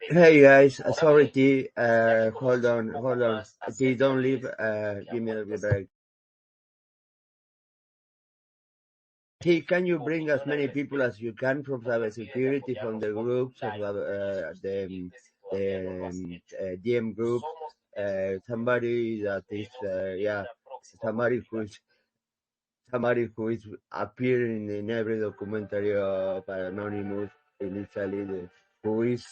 Hey guys, sorry T, hold on. T, don't leave, give me a little break. T, can you bring as many people as you can from cybersecurity, from the groups of the DM group, somebody that is, somebody who is appearing in every documentary of Anonymous in Italy, who is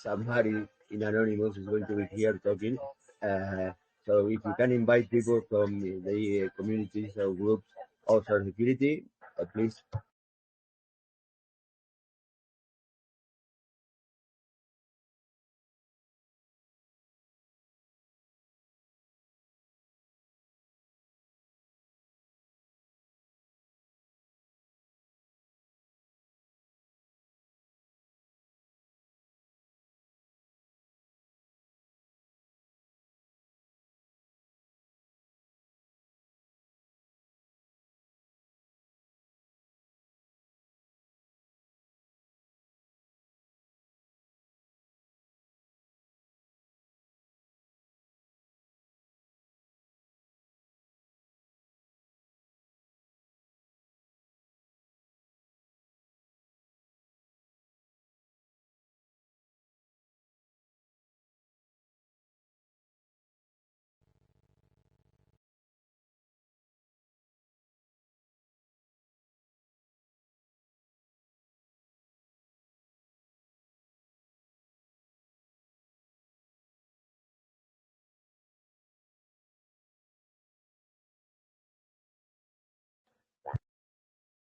somebody in Anonymous is going to be here talking. Uh, so if you can invite people from the communities or groups of security, please.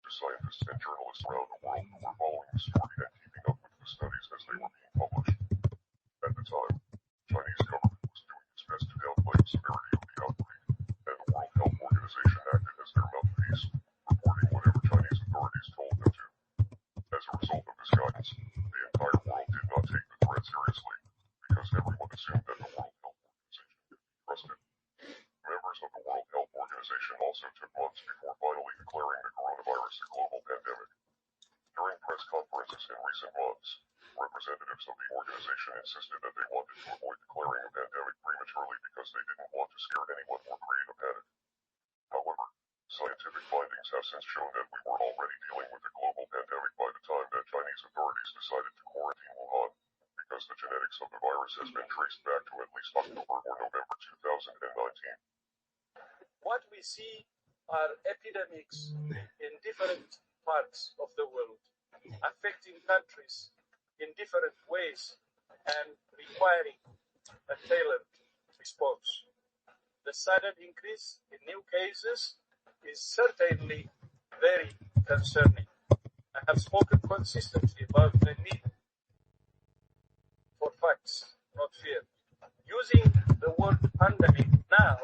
Scientists and journalists around the world who were following the story and keeping up with the studies as they were being published. At the time, the Chinese government was doing its best to downplay the severity of the outbreak, and the World Health Organization acted as their mouthpiece, reporting whatever Chinese authorities told them to. As a result of this guidance, the entire world did not take the threat seriously, because everyone assumed that the World Health Organization could be trusted. Members of the World Health Organization also took months before finally declaring the coronavirus a global pandemic. During press conferences in recent months, representatives of the organization insisted that they wanted to avoid declaring a pandemic prematurely because they didn't want to scare anyone or create a panic. However, scientific findings have since shown that we were already dealing with a global pandemic by the time that Chinese authorities decided to quarantine Wuhan, because the genetics of the virus has been traced back to at least October or November 2019. What we see are epidemics in different parts of the world, affecting countries in different ways and requiring a tailored response. The sudden increase in new cases is certainly very concerning. I have spoken consistently about the need for facts, not fear. Using the word pandemic now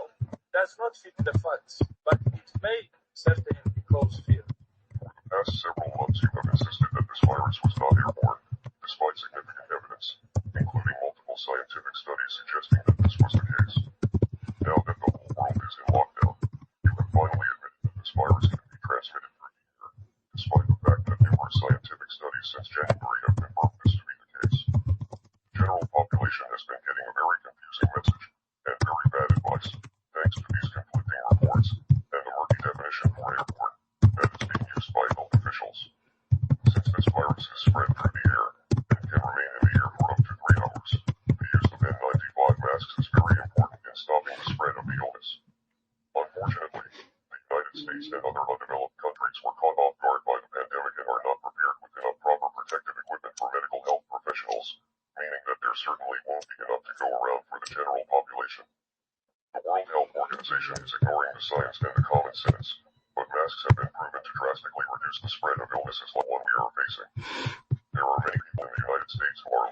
does not fit the facts, but it may certainly cause fear. For the past several months, you have insisted that this virus was not airborne, despite significant evidence, including multiple scientific studies suggesting that this was the case. Now that the whole world is in lockdown, you have finally admitted that this virus can be transmitted through the air, despite the fact that numerous scientific studies since January have confirmed this to be the case. The general population has been getting a very confusing message and very bad advice, thanks to these conflicting reports and the murky definition for airborne that is being used by health officials. Since this virus is spread through the air and can remain in the air for up to 3 hours, the use of N95 masks is very important in stopping the spread of the illness. Unfortunately, the United States and other undeveloped countries were caught off guard by the pandemic and are not prepared with enough proper protective equipment for medical health professionals, meaning that there certainly won't be enough to go around for the general population. The World Health Organization is ignoring the science and the common sense, but masks have been proven to drastically reduce the spread of illnesses like one we are facing. There are many people in the United States who are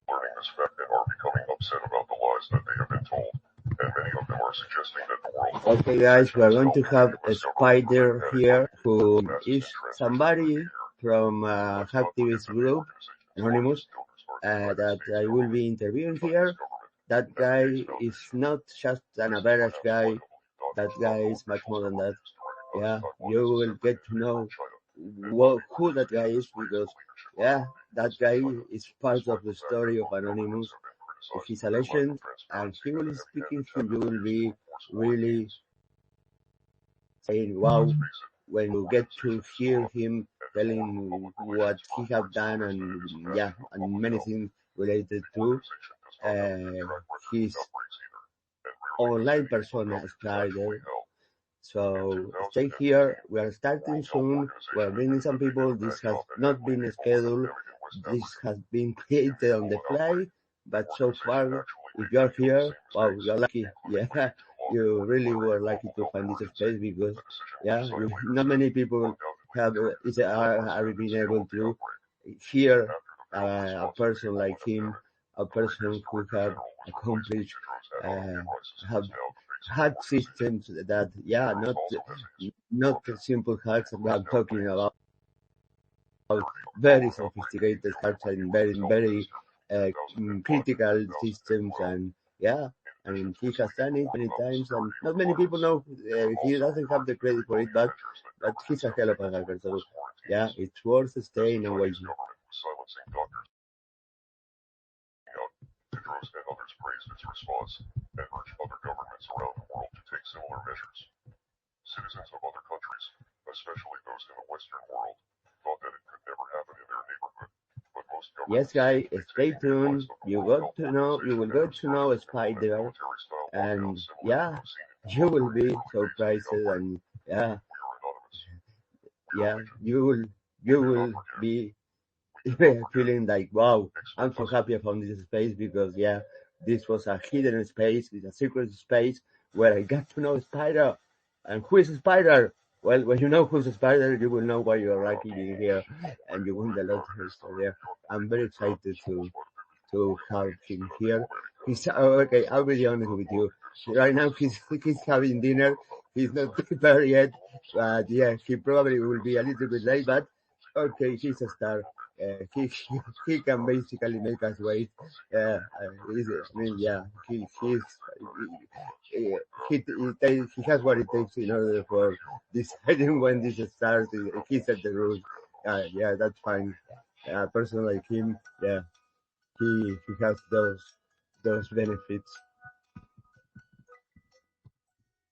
learning this fact and are becoming upset about the lies that they have been told, and many of them are suggesting that the World Health Okay guys, we are going to have a US government spider prevent here panic who masks is and transmission somebody through the air. from Let's not activist forget that the group, organization's Anonymous, largest donors are the United that States I will government, be the interviewing Chinese here. government, That and the guy Gates is Foundation. not just an This is average perhaps why guy. the belief not That just guy local is much officials more have than that. refused to recognize Yeah, Taiwan you as a will separate get to entity know from China. who that guy is, because yeah, that guy is part of the story of Anonymous. He's a legend, and he will be speaking him. You will be really saying wow when you get to hear him telling what he have done, and yeah, and many things related to his online persona Spider. So stay here. We are starting soon. We are bringing some people. This has not been scheduled. This has been created on the fly. But so far, if you're here, wow, you're lucky. Yeah, you really were lucky to find this space, because yeah, not many people are being able to hear a person like him, a person who have accomplished, have hack systems that, yeah, not simple hacks, but I'm talking about very sophisticated hacks and very critical systems, and yeah, I mean, he has done it many times, and not many people know. He doesn't have the credit for it, but he's a hell of a hacker. So yeah, it's worth staying and waiting. Tedros and others praised its response and urged other governments around the world to take similar measures. Citizens of other countries, especially those in the Western world, thought that it could never happen in their neighborhood, but most Yes, governments guys, seem to be stay taking the advice tuned. of the You World got Health to know, you will Organization get and to know respond to implement Spider, military-style and lockdowns similar to yeah, those seen in you will Japan be in early days of the surprised, outbreak. and yeah, We are anonymous. We are yeah, legion. you We do will not forget. be We do not forget. feeling like, wow, I'm Expect so us. happy I found this space, because yeah, this was a hidden space, it's a secret space where I got to know Spider. And who is Spider? Well, when you know who's Spider, you will know why you are lucky being here, and you win the lot of history there. I'm very excited to have him here. He's okay. I'll be honest with you. Right now, he's having dinner. He's not prepared yet, but yeah, he probably will be a little bit late. But okay, he's a star. He can basically make us wait. I mean, yeah, he has what it takes in order for deciding when this starts. He set the rules. Yeah, that's fine. A person like him, yeah, he has those benefits.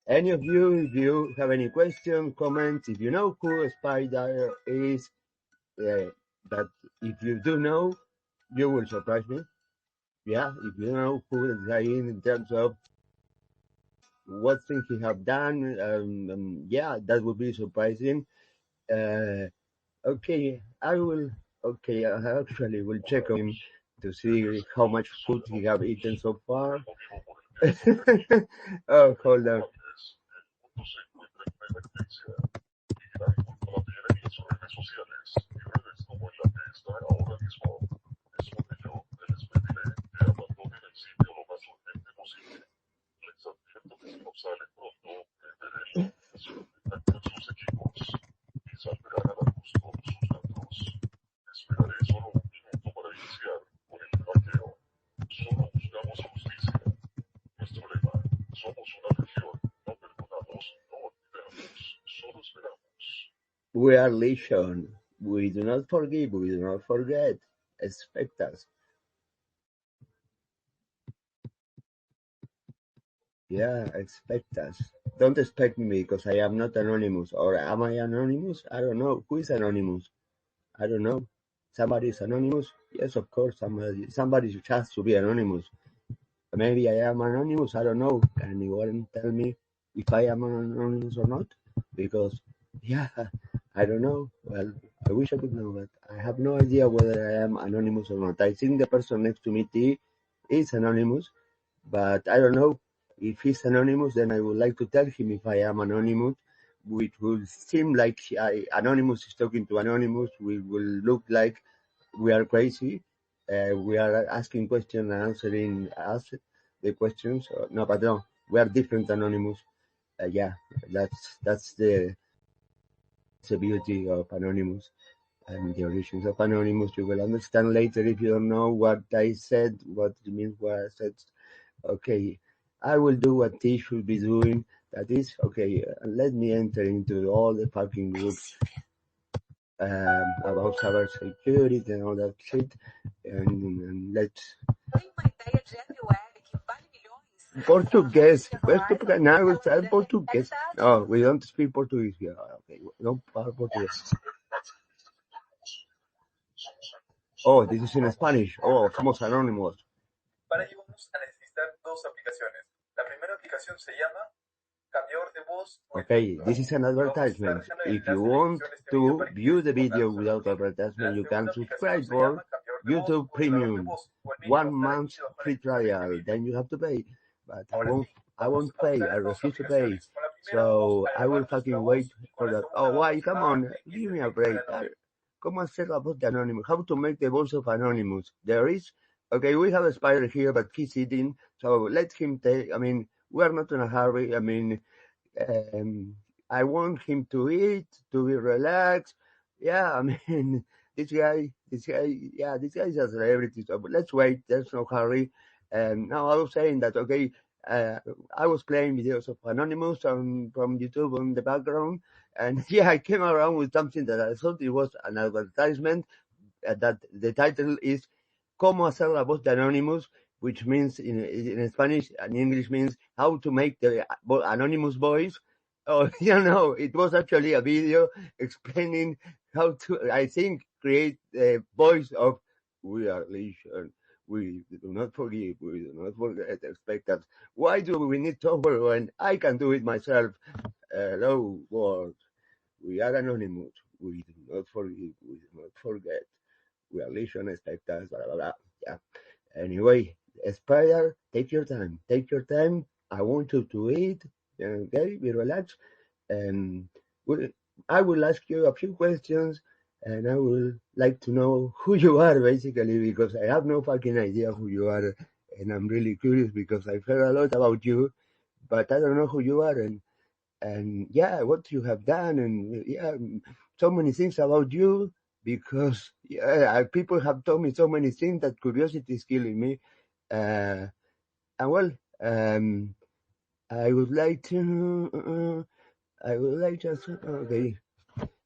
Any of you, if you have any questions, comments, if you know who Spider is, that if you do know, you will surprise me. Yeah, if you know who the guy is in terms of what things he have done, yeah, that would be surprising. Uh, okay, I will. Okay, I actually will check on him to see how much food he have eaten so far. Oh, hold on. We are Legion. We do not forgive. We do not forget. Expect us. Yeah, expect us. Don't expect me because I am not anonymous. Or am I anonymous? I don't know. Who is anonymous? I don't know. Somebody is anonymous? Yes, of course. Somebody has to be anonymous. Maybe I am anonymous. I don't know. Can anyone tell me if I am anonymous or not? Because, yeah, I don't know. Well, I wish I could know, but I have no idea whether I am anonymous or not. I think the person next to me, T, is anonymous, but I don't know. If he's anonymous, then I would like to tell him if I am anonymous, which will seem like Anonymous is talking to Anonymous. We will look like we are crazy. We are asking questions and answering us the questions. No, but no, we are different Anonymous. Yeah, that's the beauty of Anonymous and the origins of Anonymous. You will understand later if you don't know what I said, what it means what I said. Okay, I will do what T should be doing. That is, okay, let me enter into all the fucking groups. about cybersecurity and all that shit. And let's. Português. Where's tu now? It's Português. No, we don't speak Portuguese here. Okay, no Portuguese. Oh, this is in Spanish. Oh, somos anónimos. Para ello vamos a necesitar dos aplicaciones. La primera aplicación se llama cambiador de voz. Okay, this is an advertisement. If you want to view the video without advertisement, you can subscribe for YouTube Premium. 1 month free trial. Then you have to pay. But I won't pay. I refuse to pay. So I will fucking wait for that. Oh, why? Come on. Give me a break. ¿Cómo hacer la voz de Anonymous? How to make the voice of Anonymous? There is, okay, we have a spider here, but he's eating. So let him take, I mean, we are not in a hurry. I mean, I want him to eat, to be relaxed. Yeah, I mean, this guy, this guy is a celebrity. So let's wait. There's no hurry. Now I was saying that, okay, I was playing videos of Anonymous from YouTube on the background. And yeah, I came around with something that I thought it was an advertisement, that the title is Cómo hacer la voz de Anonymous, which means in Spanish and English means how to make the anonymous voice. Oh, it was actually a video explaining how to, I think, create the voice of "We are Legion. We do not forgive. We do not forget. Expect us. Why do we need software when I can do it myself? Hello, world. We are anonymous. We do not forgive. We do not forget. We are Legion. Expect us. Blah, blah, blah. Yeah. Anyway, Spider, take your time. Take your time. I want you to eat. Okay, be relaxed. And I will ask you a few questions, and I would like to know who you are, basically, because I have no fucking idea who you are, and I'm really curious because I've heard a lot about you, but I don't know who you are, and yeah, what you have done, and yeah, so many things about you, because people have told me so many things that curiosity is killing me. And well, I would like to, okay,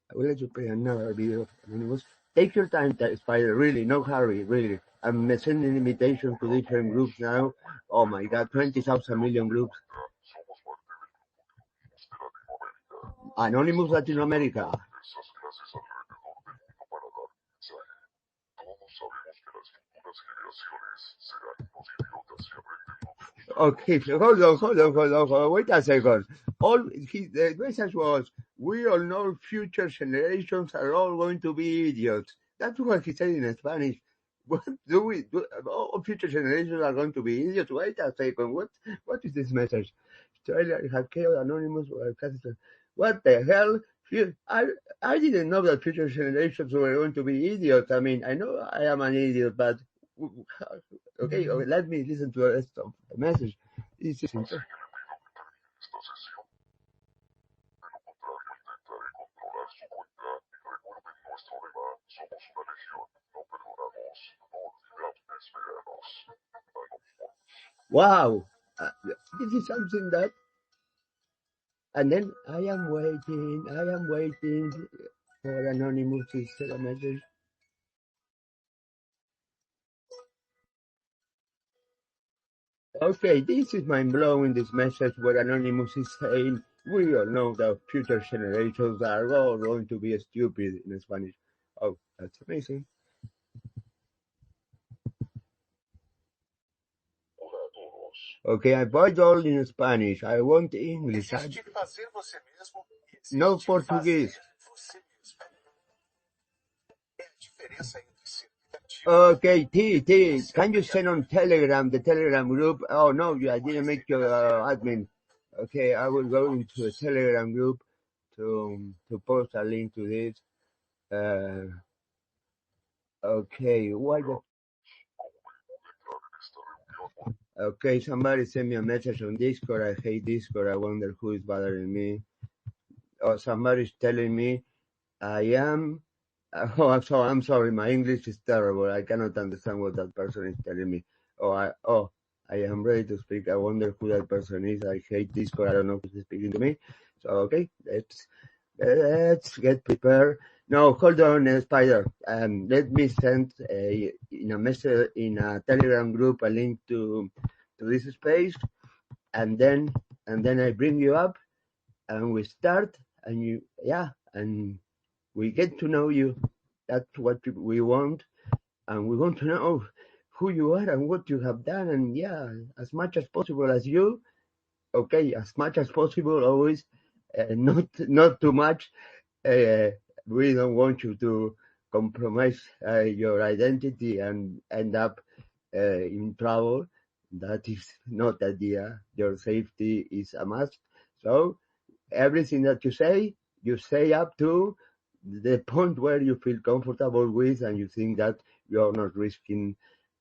I will let you play another video of Anonymous. Take your time, Spider, really, no hurry, really. I'm sending invitations to different groups now. Oh my god, 20,000 million groups. Somos parte del grupo de Latinoamérica. Anonymous Latinoamérica. Diversas clases alrededor del mundo para dar un mensaje. Todos sabemos que las futuras generaciones serán unos idiotas y aprenden lo que nos Okay, hold on. Wait a second. The message was, we all know future generations are all going to be idiots. That's what he said in Spanish. What do we do? All future generations are going to be idiots. Wait a second. What is this message? Trailer hackeo anonymous. What the hell? I didn't know that future generations were going to be idiots. I mean, I know I am an idiot, but okay, let me listen to the rest of the message. This is Así que le pido que termine esta sesión. De lo contrario, intentaré controlar su cuenta y recuerden nuestro lema, somos una legión, no perdonamos, no olvidamos despegarnos. Anonymous. wow. This is something that, and then I am waiting for Anonymous to send a message. Okay, this is mind-blowing, this message where Anonymous is saying, we all know that future generations are all going to be stupid in Spanish. Oh, that's amazing. Hola a todos. Okay, I bought all in Spanish. I want English. No Portuguese. Okay, T, can you send on Telegram, the Telegram group? Oh no, I didn't make you admin. Okay, I will go into a Telegram group to post a link to this. Okay, why the... Okay, somebody send me a message on Discord. I hate Discord. I wonder who is bothering me. Oh, somebody's telling me I am... Oh, I'm sorry. My English is terrible. I cannot understand what that person is telling me. I am ready to speak. I wonder who that person is. I hate Discord. I don't know who's speaking to me. So, okay, let's get prepared. No, hold on, Spider. Let me send in a message in a Telegram group a link to this space, and then I bring you up, and we start, and and we get to know you. That's what we want, and we want to know who you are and what you have done, and as much as possible as you. Okay, as much as possible, always, not too much. Uh, we don't want you to compromise your identity and end up in trouble. That is not the idea. Your safety is a must. So everything that you say up to the point where you feel comfortable with and you think that you're not risking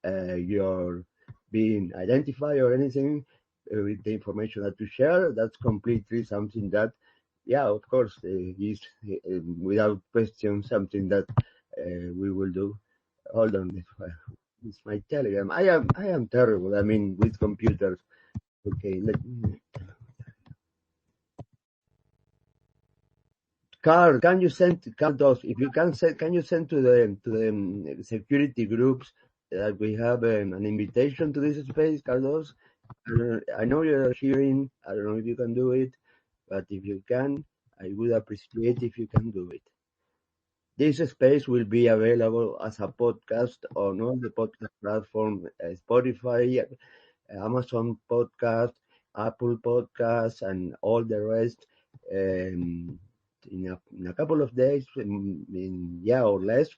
your being identified or anything with the information that you share. That's completely something that, of course, is without question something that we will do. Hold on, it's my Telegram. I am terrible. I mean, with computers. Okay, let me. Carl, can you send Carl those? If you can send, can you send to the security groups that we have an invitation to this space, Carlos? I know you're hearing. I don't know if you can do it, but if you can, I would appreciate if you can do it. This space will be available as a podcast on all the podcast platforms, Spotify, Amazon Podcast, Apple Podcasts, and all the rest. In a couple of days, or less.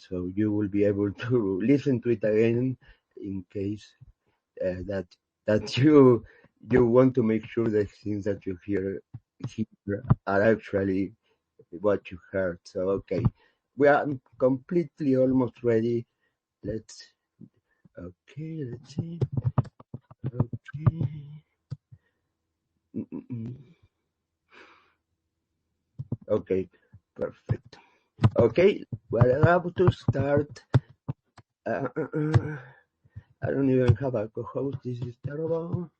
So you will be able to listen to it again in case that you want to make sure the things that you hear are actually what you heard. So okay, we are completely almost ready. Let's see. Okay. Okay, perfect. Okay, we're about to start. I don't even have a co-host. This is terrible.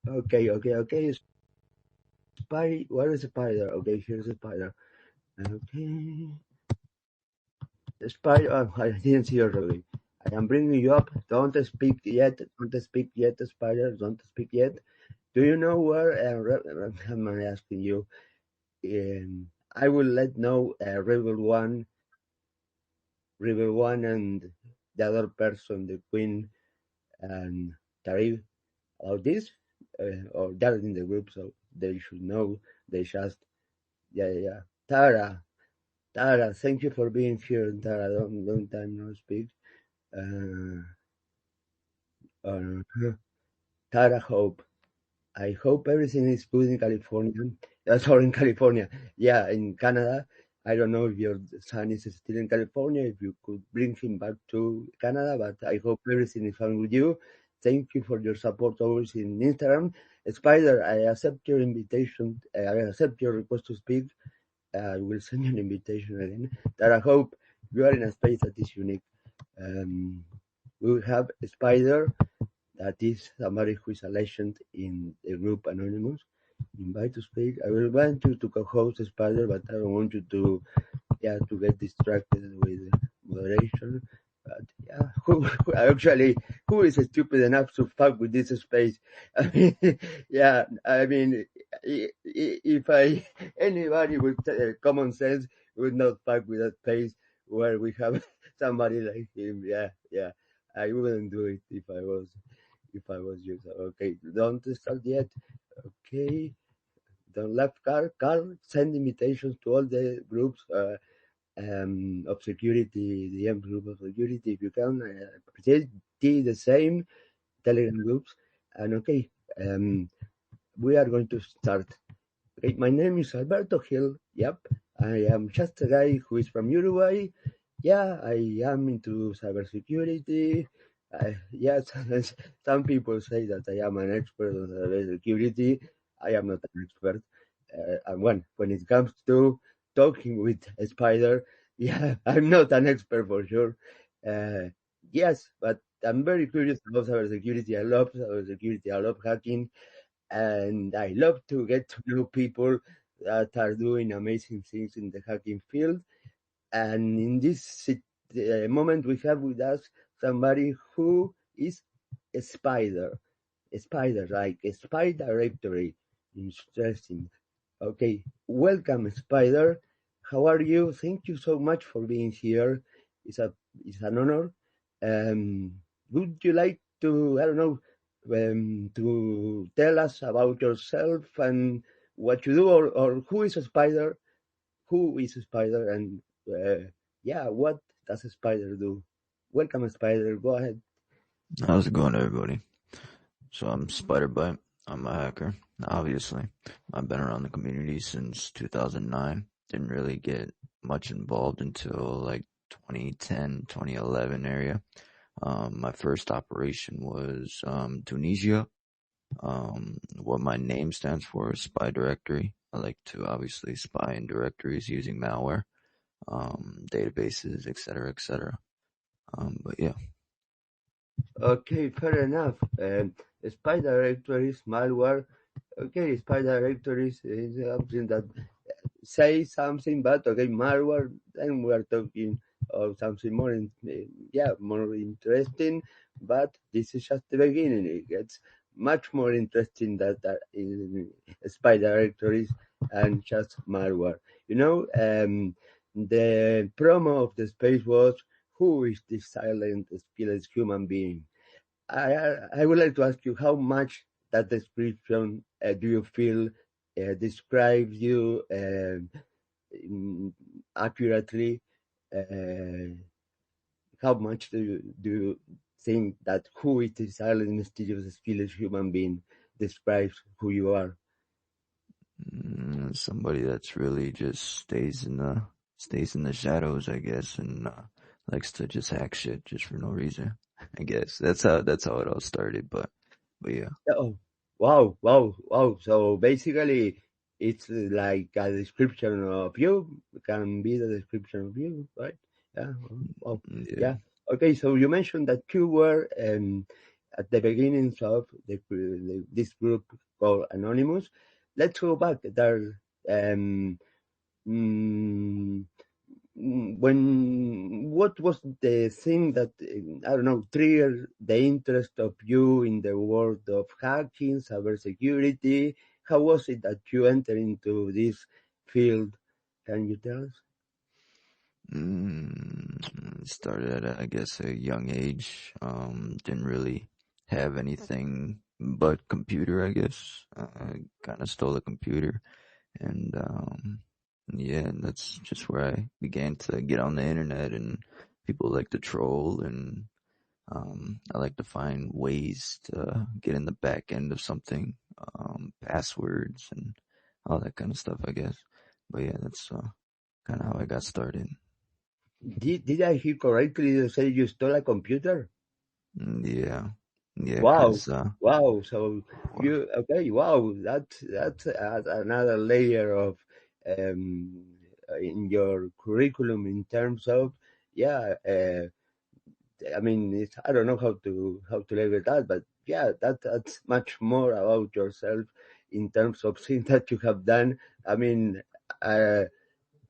Okay. Where is the spider? Okay, here's the spider. Okay. The spider. Oh, I didn't see your really. I am bringing you up. Don't speak yet. Don't speak yet, spider. Don't speak yet. Do you know where? I'm asking you. I will let know Rebel One, and the other person, the Queen and Tarif, about this, or they're in the group, so they should know. They just, yeah. Tara, thank you for being here. Tara, long time no speak. Tara Hope. I hope everything is good in California. Sorry, in California. Yeah, in Canada. I don't know if your son is still in California, if you could bring him back to Canada, but I hope everything is fine with you. Thank you for your support always in Instagram. Spider, I accept your invitation. I accept your request to speak. I will send you an invitation again. That I hope you are in a space that is unique. We will have Spider, that is somebody who is a legend in the group Anonymous. Invite to speak. I will want you to co-host Spider, but I don't want you to get distracted with moderation. But who is stupid enough to fuck with this space? I mean, if anybody with common sense would not fuck with that space where we have somebody like him. I wouldn't do it if I was you. So, okay, don't start yet. Okay, don't laugh, Carl. Carl, send invitations to all the groups of security, the M group of security, if you can. Appreciate the same Telegram groups. And okay, we are going to start. Okay, my name is Alberto Gil. Yep, I am just a guy who is from Uruguay. Yeah, I am into cybersecurity. Yes, some people say that I am an expert on cybersecurity. I am not an expert. And when it comes to talking with a spider, I'm not an expert for sure. Yes, but I'm very curious about cybersecurity. I love cybersecurity. I love hacking, and I love to get to know people that are doing amazing things in the hacking field. And in this moment, we have with us somebody who is a spider, like a spy directory. Interesting. Okay, welcome, Spider. How are you? Thank you so much for being here. It's a it's an honor. Um, would you like to, I don't know, to tell us about yourself and what you do, or who is a spider? Who is a spider, and yeah, what does a spider do? Welcome, Spider. Go ahead. How's it going, everybody? So I'm Spider-Bite. I'm a hacker, obviously. I've been around the community since 2009. Didn't really get much involved until like 2010, 2011 area. My first operation was Tunisia. What my name stands for is Spy Directory. I like to obviously spy in directories using malware, databases, etc., etc. But yeah. Okay, fair enough. Spy directories, malware. Okay, spy directories is something that say something, but okay, malware. Then we are talking of something more, more interesting. But this is just the beginning. It gets much more interesting that in spy directories and just malware. The promo of the space was, "Who is this silent, skilless human being?" I would like to ask you how much that description do you feel describes you accurately? Uh, how much do you think that who is the silent, mysterious, skilless human being describes who you are? Somebody that's really just stays in the shadows, I guess, and likes to just hack shit just for no reason. I guess that's how it all started. But yeah. Oh, wow, wow, wow. So basically, it's like a description of you. It can be the description of you, right? Yeah. Wow. Yeah. Yeah. Okay. So you mentioned that you were at the beginnings of this group called Anonymous. Let's go back there. Mm, what was the thing that I don't know triggered the interest of you in the world of hacking, cybersecurity? How was it that you entered into this field? Can you tell us? Started at I guess a young age. Didn't really have anything but computer, I guess. Kind of stole a computer, and yeah, and that's just where I began to get on the internet, and people like to troll, and I like to find ways to get in the back end of something, passwords and all that kind of stuff, I guess. But yeah, that's kind of how I got started. Did I hear correctly? You say you stole a computer? Yeah, yeah, Wow, cause wow. So well, you okay? Wow, that's another layer of um, in your curriculum in terms of yeah. I mean, I don't know how to label that, but yeah, that's much more about yourself in terms of things that you have done. I mean, uh,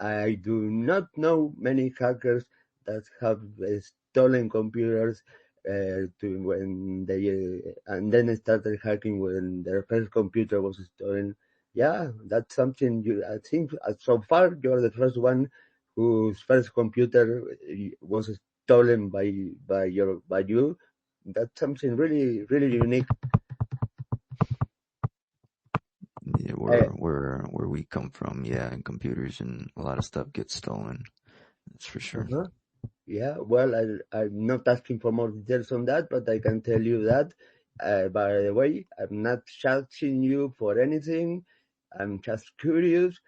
I do not know many hackers that have stolen computers to when they and then started hacking when their first computer was stolen. Yeah, that's something I think so far you're the first one whose first computer was stolen by you. That's something really really unique. yeah, where we come from, yeah, and computers and a lot of stuff gets stolen. That's for sure. Uh, Yeah, well, I'm not asking for more details on that, but I can tell you that, by the way, I'm not judging you for anything. I'm just curious.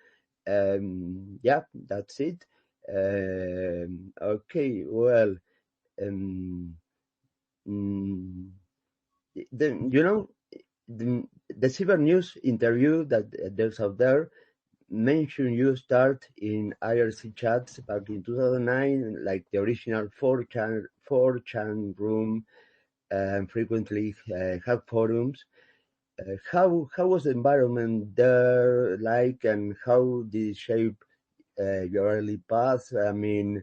Yeah, that's it. Okay, well, um, mm, then, the Cyber News interview that there's out there mention you start in IRC chats back in 2009, like the original 4chan room, and frequently hack forums. How was the environment there like, and how did it shape your early path? I mean,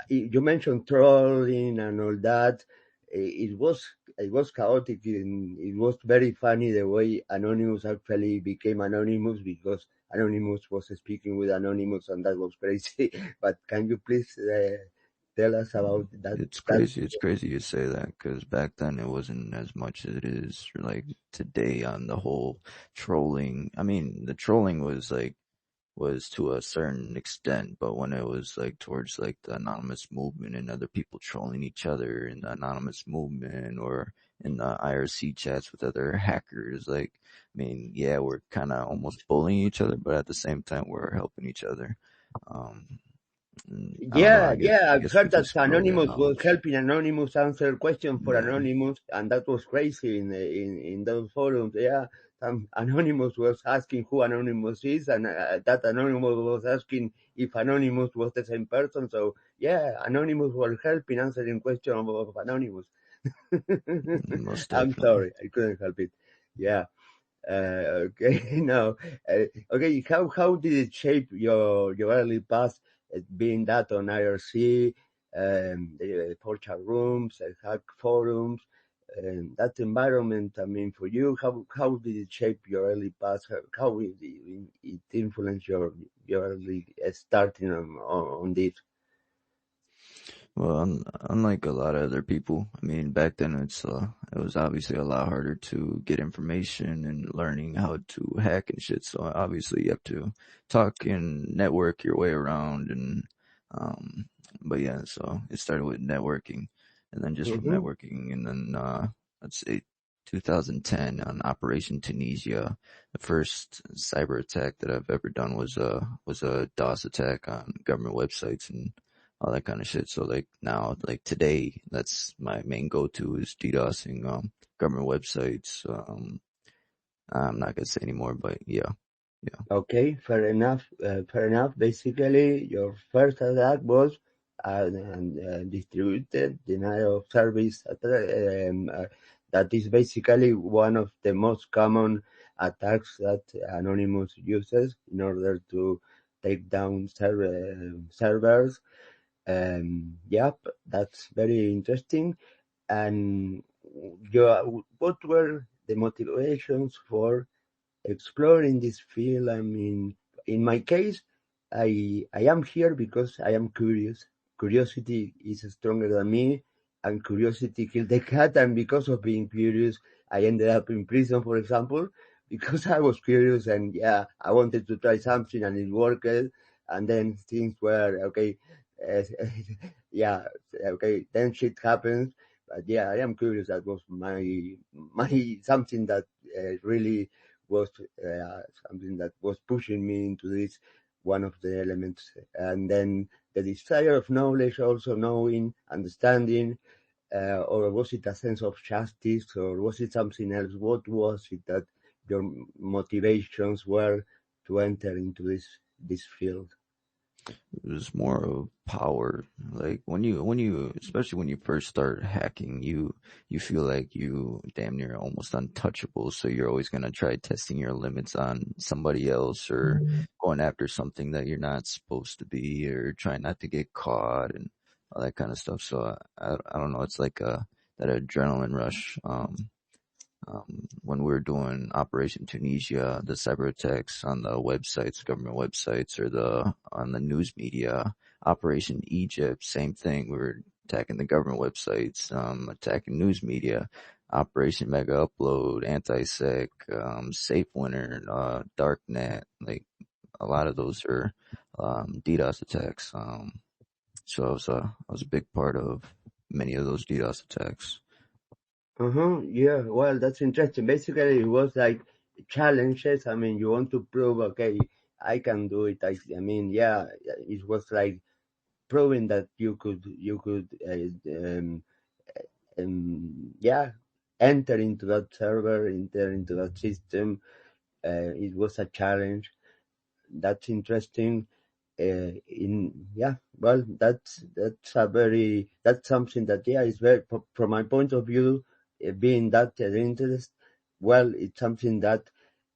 you mentioned trolling and all that. It was chaotic, and it was very funny the way Anonymous actually became Anonymous, because Anonymous was speaking with Anonymous, and that was crazy. But can you please tell us about that? It's That crazy. It's crazy you say that because back then it wasn't as much as it is like today on the whole trolling. I mean, the trolling was to a certain extent, but when it was like towards like the anonymous movement and other people trolling each other in the anonymous movement or in the IRC chats with other hackers, like, I mean, yeah, we're kind of almost bullying each other, but at the same time, we're helping each other. Um, I don't know. Yeah, yeah, I I've guess we heard that just grow that Anonymous was knowledge. helping Anonymous answer questions for Yeah. Anonymous, and that was crazy in those forums. Yeah, Anonymous was asking who Anonymous is, and that Anonymous was asking if Anonymous was the same person. So yeah, Anonymous were helping answering questions of Anonymous. Most I'm definitely. sorry, I couldn't help it. Yeah. Okay, no. Okay, how did it shape your early path, being that on IRC, the portal rooms, hack forums, that environment? I mean, for you, how did it shape your early path? How it influence your early starting on this? Well, unlike a lot of other people, I mean, back then it was obviously a lot harder to get information and learning how to hack and shit. So obviously you have to talk and network your way around um, but yeah, so it started with networking and then just from Mm-hmm. networking and then, let's say 2010 on Operation Tunisia, the first cyber attack that I've ever done was a DOS attack on government websites and all that kind of shit. So like now, like today, that's my main go-to is DDoSing, government websites. I'm not gonna say anymore, but yeah, yeah. Okay, fair enough. Fair enough. Basically, your first attack was distributed denial of service attack. That is basically one of the most common attacks that Anonymous uses in order to take down servers. Yep, that's very interesting. And what were the motivations for exploring this field? I mean, in my case, I am here because I am curious. Curiosity is stronger than me, and curiosity killed the cat. And because of being curious, I ended up in prison, for example, because I was curious, and yeah, I wanted to try something and it worked. And then things were okay. Uh, yeah, okay. Then shit happens. But yeah, I am curious. That was my something that really was something that was pushing me into this, one of the elements. And then the desire of knowledge, also knowing, understanding, or was it a sense of justice, or was it something else? What was it that your motivations were to enter into this field? It was more of power. Like especially when you first start hacking, you feel like you damn near almost untouchable. So you're always gonna try testing your limits on somebody else or going after something that you're not supposed to be or trying not to get caught and all that kind of stuff. So I don't know. It's like that adrenaline rush. When we were doing Operation Tunisia, the cyber attacks on the websites, government websites, or on the news media, Operation Egypt, same thing. We were attacking the government websites, attacking news media, Operation Mega Upload, Anti-Sec, SafeWinter, Darknet, like a lot of those are DDoS attacks. So I was a big part of many of those DDoS attacks. Uh-huh. Yeah, well, that's interesting. Basically, it was like challenges. I mean, you want to prove, okay, I can do it. I mean, yeah, it was like proving that you could yeah, enter into that server, enter into that system. It was a challenge. That's interesting. In yeah, well, that's something that, yeah, is very, from my point of view, being that interest, well, it's something that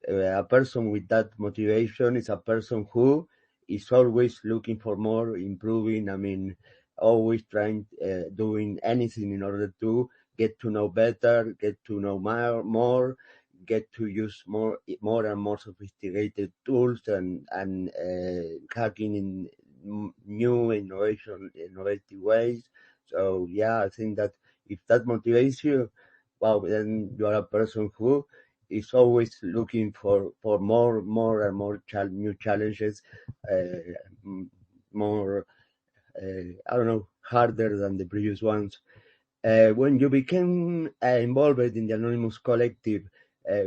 a person with that motivation is a person who is always looking for more, improving. I mean, always trying, doing anything in order to get to know better, get to know more, get to use more and more sophisticated tools and hacking in new innovative ways. So yeah, I think that if that motivates you, well, then you are a person who is always looking for more and more new challenges, more, I don't know, harder than the previous ones. When you became involved in the Anonymous Collective,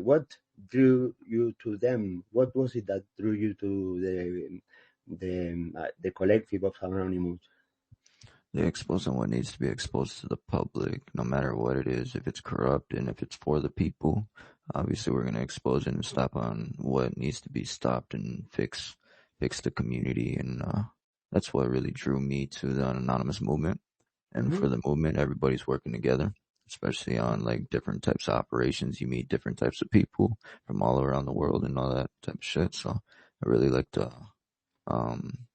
what drew you to them? What was it that drew you to the collective of Anonymous? They're exposing what needs to be exposed to the public, no matter what it is. If it's corrupt and if it's for the people, obviously we're going to expose it and stop on what needs to be stopped and fix the community. And that's what really drew me to the anonymous movement. And Mm-hmm. for the movement, everybody's working together, especially on like different types of operations. You meet different types of people from all around the world and all that type of shit. So I really like to um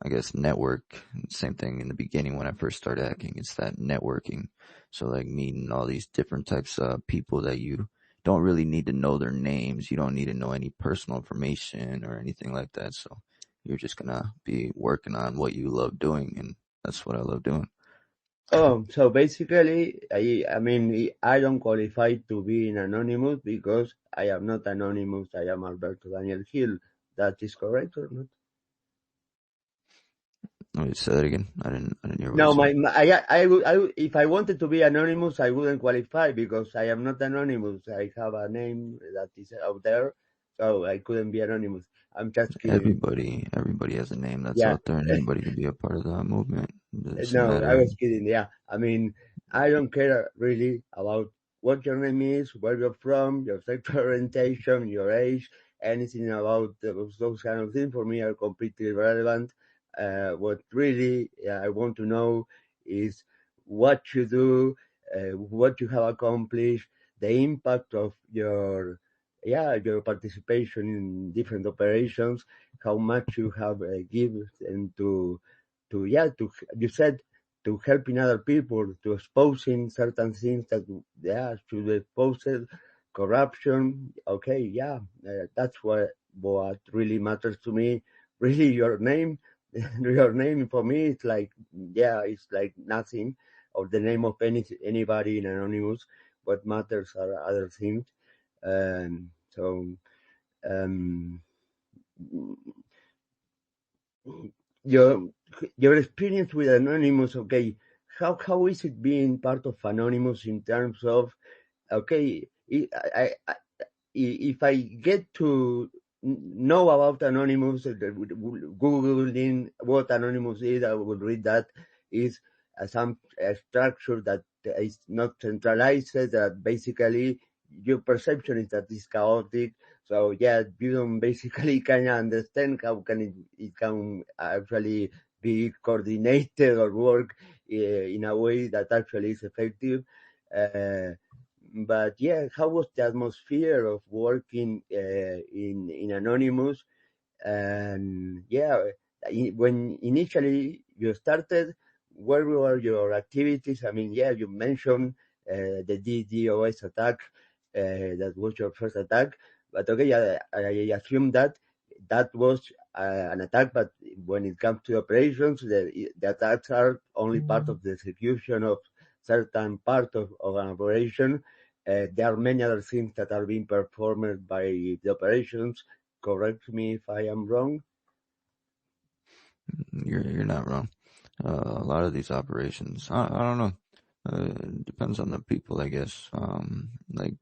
I guess network. Same thing in the beginning when I first started hacking. It's that networking. So like meeting all these different types of people that you don't really need to know their names. You don't need to know any personal information or anything like that. So you're just gonna be working on what you love doing, and that's what I love doing. Oh, so basically, I mean, I don't qualify to be in Anonymous because I am not Anonymous. I am Alberto Daniel Hill. That is correct or not? Let me say that again. I didn't hear what you No, said. if I wanted to be anonymous, I wouldn't qualify because I am not anonymous. I have a name that is out there, so I couldn't be anonymous. I'm just kidding. Everybody has a name that's Yeah. out there, and anybody can be a part of that movement. It's a No, I matter of was kidding. Yeah. I mean, I don't care really about what your name is, where you're from, your sexual orientation, your age, anything about those kind of things for me are completely irrelevant. What really I want to know is what you do, what you have accomplished, the impact of your participation in different operations, how much you have given to you said to helping other people, to exposing certain things that should expose it, corruption. Okay, that's what really matters to me. Really, your name, your name for me, it's like nothing, or the name of anybody in Anonymous. What matters are other things. So um, your your experience with Anonymous, okay, how is it being part of Anonymous in terms of, okay, if I get to know about Anonymous, Googling what Anonymous is, I will read that is some structure that is not centralized, that basically your perception is that it's chaotic. So yeah, you don't basically kind of understand how can it can actually be coordinated or work in a way that actually is effective. Uh, but yeah, how was the atmosphere of working in Anonymous? And yeah, when initially you started, where were your activities? I mean, yeah, you mentioned the DDoS attack. That was your first attack. But okay, I assume that that was an attack, but when it comes to operations, the attacks are only part of the execution of certain part of an operation. There are many other things that are being performed by the operations. Correct me if I am wrong. you're not wrong. A lot of these operations, I don't know. It depends on the people, I guess. Like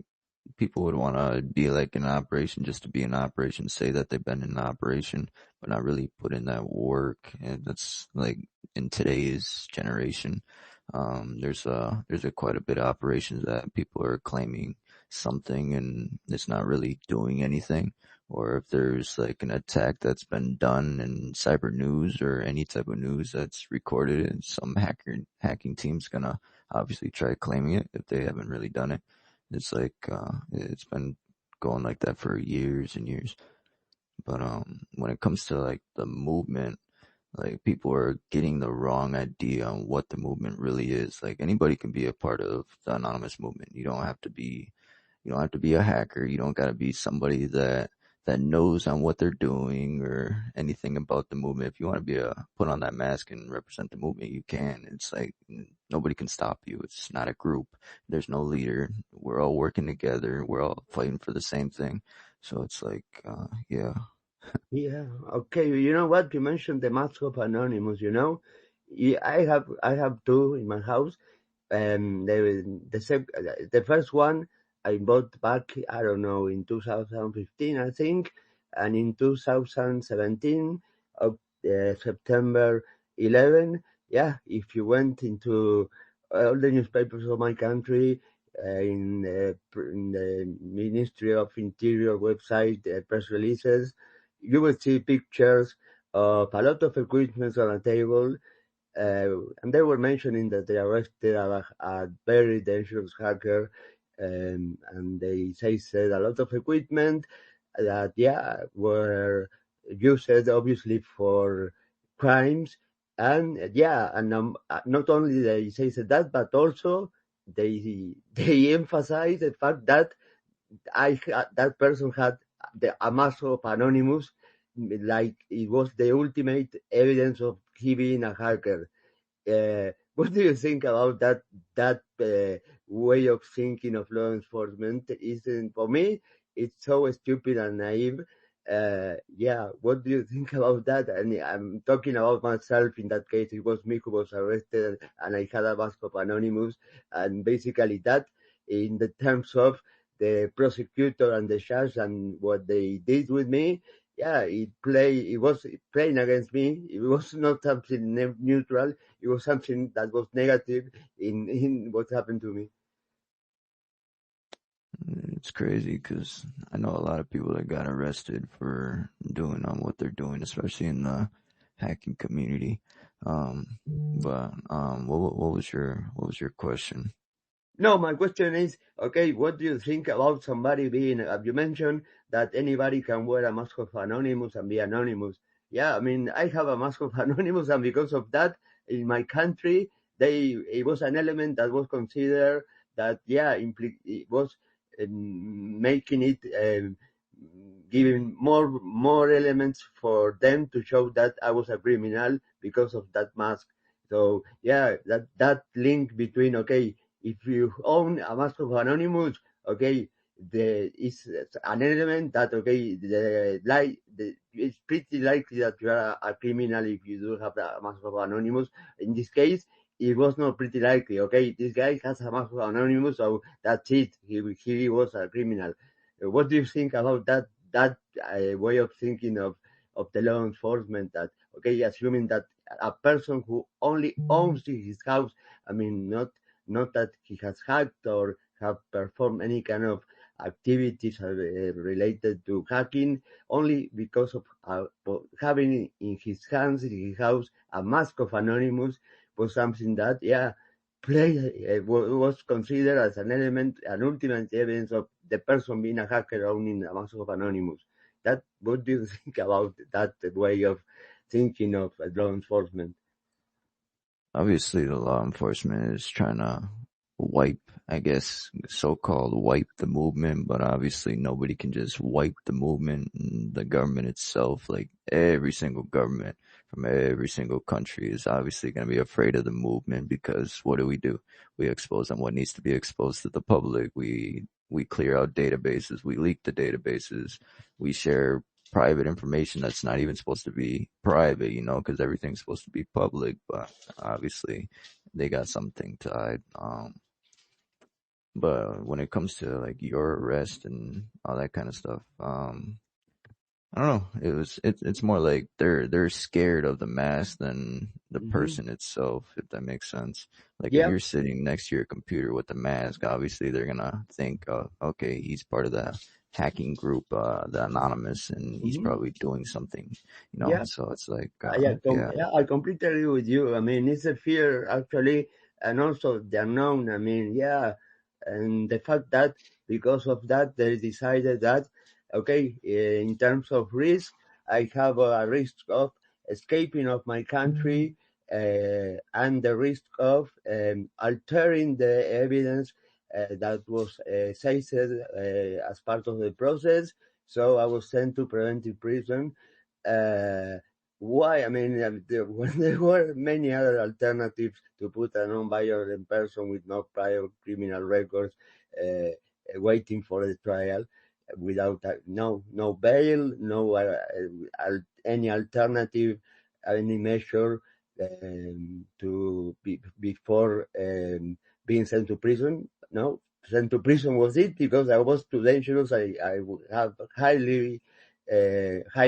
people would want to be like in an operation just to be in an operation, say that they've been in an operation, but not really put in that work. And that's like in today's generation. There's a quite a bit of operations that people are claiming something and it's not really doing anything. Or if there's like an attack that's been done in cyber news or any type of news that's recorded, and some hacking team's gonna obviously try claiming it if they haven't really done it. It's like it's been going like that for years and years. But when it comes to like the movement, like people are getting the wrong idea on what the movement really is. Like anybody can be a part of the anonymous movement. You don't have to be a hacker. You don't got to be somebody that knows on what they're doing or anything about the movement. If you want to put on that mask and represent the movement, you can. It's like nobody can stop you. It's not a group. There's no leader. We're all working together. We're all fighting for the same thing. So it's like, yeah. Yeah. Okay. You know what? You mentioned the Mask of Anonymous. Yeah, I have two in my house. The first one I bought back, I don't know, in 2015, I think, and in 2017, of September 11. Yeah, if you went into all the newspapers of my country, in the Ministry of Interior website, press releases, you will see pictures of a lot of equipment on a table, and they were mentioning that they arrested a very dangerous hacker, and they said a lot of equipment that, yeah, were used obviously for crimes. And yeah, and not only they say that, but also they emphasize the fact that that person had a mask of Anonymous, like it was the ultimate evidence of he being a hacker. What do you think about that way of thinking of law enforcement? Isn't, for me, it's so stupid and naive. Yeah, what do you think about that? And I'm talking about myself. In that case, it was me who was arrested, and I had a mask of Anonymous, and basically that, in the terms of the prosecutor and the judge and what they did with me, yeah, it was playing against me. It was not something neutral. It was something that was negative in what happened to me. It's crazy because I know a lot of people that got arrested for doing what they're doing, especially in the hacking community. What was your question? No, my question is, okay, what do you think about somebody being, you mentioned that anybody can wear a mask of Anonymous and be anonymous. Yeah, I mean, I have a mask of Anonymous, and because of that, in my country, it was an element that was considered that, yeah, it was making it, giving more elements for them to show that I was a criminal because of that mask. So yeah, that link between, okay, if you own a mask of Anonymous, okay, is an element that, okay, it's pretty likely that you are a criminal if you do have a mask of Anonymous. In this case, it was not pretty likely. Okay, this guy has a mask of Anonymous, so that's it. He was a criminal. What do you think about that way of thinking of the law enforcement? That, okay, assuming that a person who only owns his house, I mean, not that he has hacked or have performed any kind of activities related to hacking, only because of having in his hands, in his house, a mask of Anonymous, was something that, yeah, was considered as an element, an ultimate evidence of the person being a hacker owning a mask of Anonymous. What do you think about that way of thinking of law enforcement? Obviously, the law enforcement is trying to wipe, I guess, so-called wipe the movement, but obviously nobody can just wipe the movement. And the government itself, like every single government from every single country, is obviously going to be afraid of the movement because what do? We expose on what needs to be exposed to the public. We clear out databases. We leak the databases. We share private information that's not even supposed to be private, because everything's supposed to be public, but obviously they got something to hide. But when it comes to like your arrest and all that kind of stuff, I don't know. It's more like they're scared of the mask than the Mm-hmm. person itself, if that makes sense. Like if Yeah. you're sitting next to your computer with the mask, obviously they're gonna think, okay, he's part of the hacking group, the anonymous, and he's Mm-hmm. probably doing something. Yeah. So it's like, yeah. Yeah, I completely agree with you. I mean, it's a fear actually, and also the unknown. I mean, yeah, And the fact that because of that, they decided that, okay, in terms of risk, I have a risk of escaping of my country, and the risk of altering the evidence that was seized as part of the process. So I was sent to preventive prison. Uh, why? I mean, there were many other alternatives to put a non-violent person with no prior criminal records waiting for the trial without no bail, no any alternative, any measure to be before being sent to prison. No, sent to prison was it because I was too dangerous. I would have high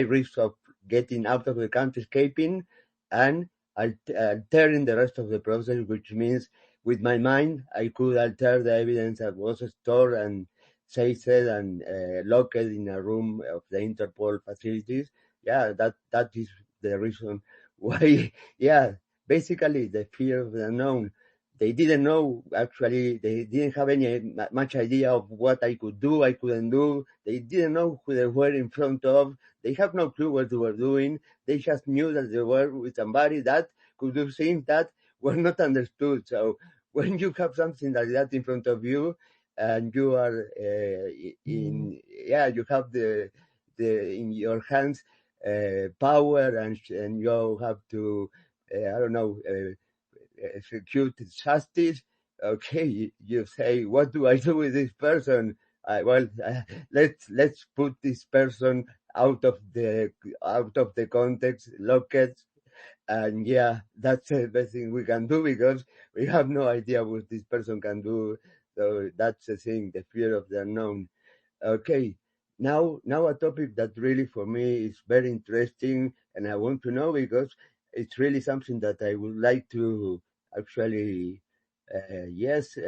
risk of getting out of the country, escaping, and altering the rest of the process, which means with my mind I could alter the evidence that was stored and seized and locked in a room of the Interpol facilities. Yeah, that is the reason why. Yeah, basically the fear of the unknown. They didn't know, actually, they didn't have any much idea of what I could do, I couldn't do. They didn't know who they were in front of. They have no clue what they were doing. They just knew that they were with somebody that could do things that were not understood. So when you have something like that in front of you, and you are you have the in your hands power, and you have to I don't know, execute justice. Okay, you say, what do I do with this person? Let's put this person out of the context, lock it, and yeah, that's the best thing we can do because we have no idea what this person can do. So that's the thing, the fear of the unknown. Okay. Now a topic that really for me is very interesting and I want to know because it's really something that I would like to actually, yes,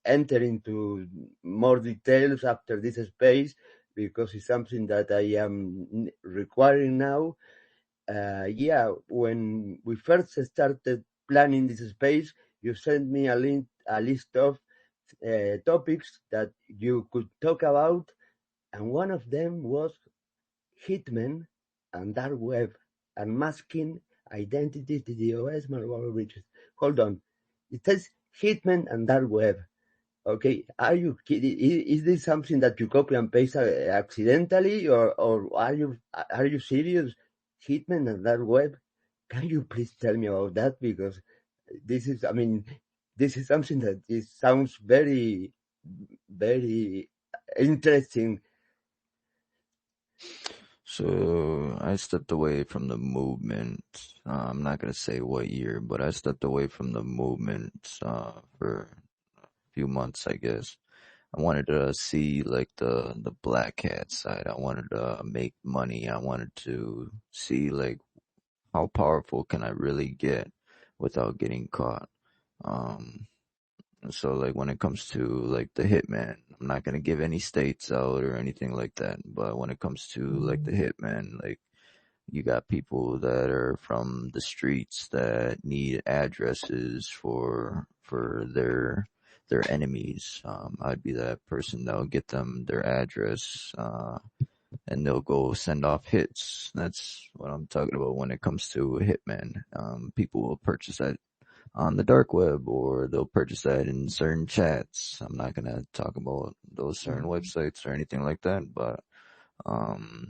enter into more details after this space because it's something that I am requiring now. Yeah, when we first started planning this space, you sent me a list of topics that you could talk about, and one of them was hitmen and dark web, unmasking identity to the OS malware breaches. Hold on, it says hitmen and dark web. Okay, are you kidding? Is this something that you copy and paste accidentally, or are you serious? Hitman and dark web? Can you please tell me about that? Because this is, I mean, this is something that sounds very, very interesting. So I stepped away from the movement. I'm not gonna say what year, but I stepped away from the movement for a few months, I guess. I wanted to see like the black hat side. I wanted to make money. I wanted to see like how powerful can I really get without getting caught. Um, so like when it comes to like the hitman, I'm not gonna give any states out or anything like that. But when it comes to like the hitman, like you got people that are from the streets that need addresses for their enemies. I'd be that person that'll get them their address, and they'll go send off hits. That's what I'm talking about when it comes to a hitman. People will purchase that on the dark web or they'll purchase that in certain chats. I'm not gonna talk about those certain websites or anything like that, but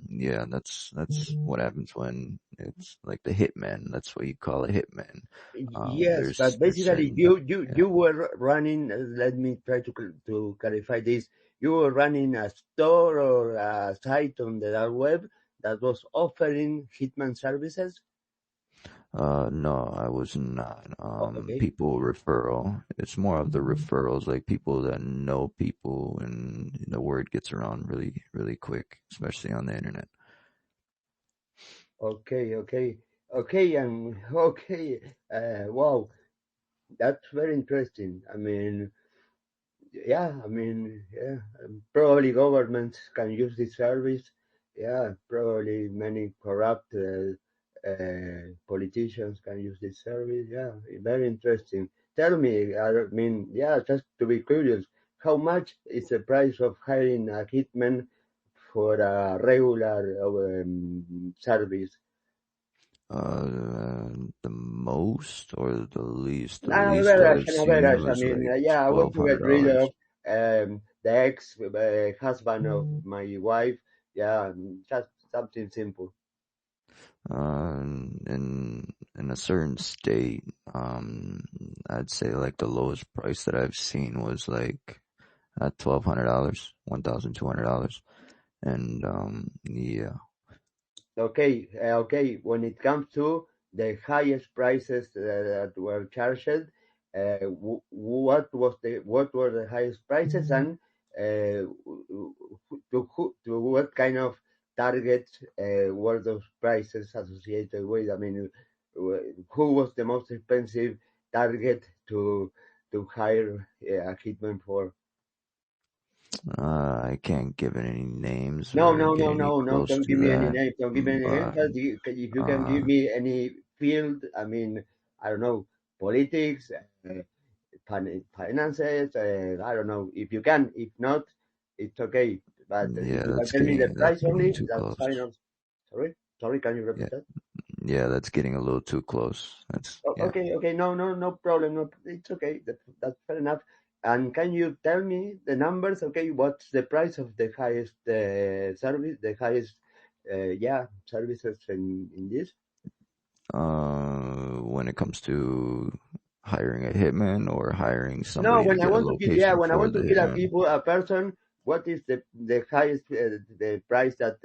yeah, that's what happens when it's like the hitman. That's what you call a hitman. Yes, but There's basically, certain, yeah. you were running. Let me try to clarify this. You were running a store or a site on the dark web that was offering hitman services. No, I was not. Okay, People referral. It's more of the referrals, like people that know people, and the word gets around really, really quick, especially on the internet. okay, and okay. Wow, that's very interesting. I mean, yeah, probably governments can use this service. Yeah, probably many corrupt politicians can use this service. Yeah, very interesting. tell me, I mean, yeah, just to be curious, how much is the price of hiring a hitman for a regular service? The most or the least? The An least that I've an seen average. I was mean, like yeah, I want to get rid $1,200. of the ex husband of my wife. Yeah, just something simple. In a certain state, I'd say like the lowest price that I've seen was like at $1,200, $1,200, and yeah, Okay, okay. When it comes to the highest prices that were charged, what were the highest prices, and to what kind of targets were those prices associated with? I mean, who was the most expensive target to hire a hitman for? I can't give it any names No, or no, get no, any no, no. close Don't give to me any that, names. Don't give me any names. but But if you can uh, give me any field, I mean, I don't know, politics, finances. I don't know if you can. If not, it's okay. But yeah, if you can tell me the that's price getting only, too that's close. fine. Sorry, sorry. Can you Yeah, repeat that? yeah, that's getting a little too close. That's yeah. Okay, okay. No, no, no problem. No, it's okay. That's fair enough. And can you tell me the numbers? Okay, what's the price of the highest service, the highest, yeah, services in this? When it comes to hiring a hitman or hiring No, somebody to when I get a want to kill, yeah, location when I for want the to kill hitman. a person, what is the highest the price that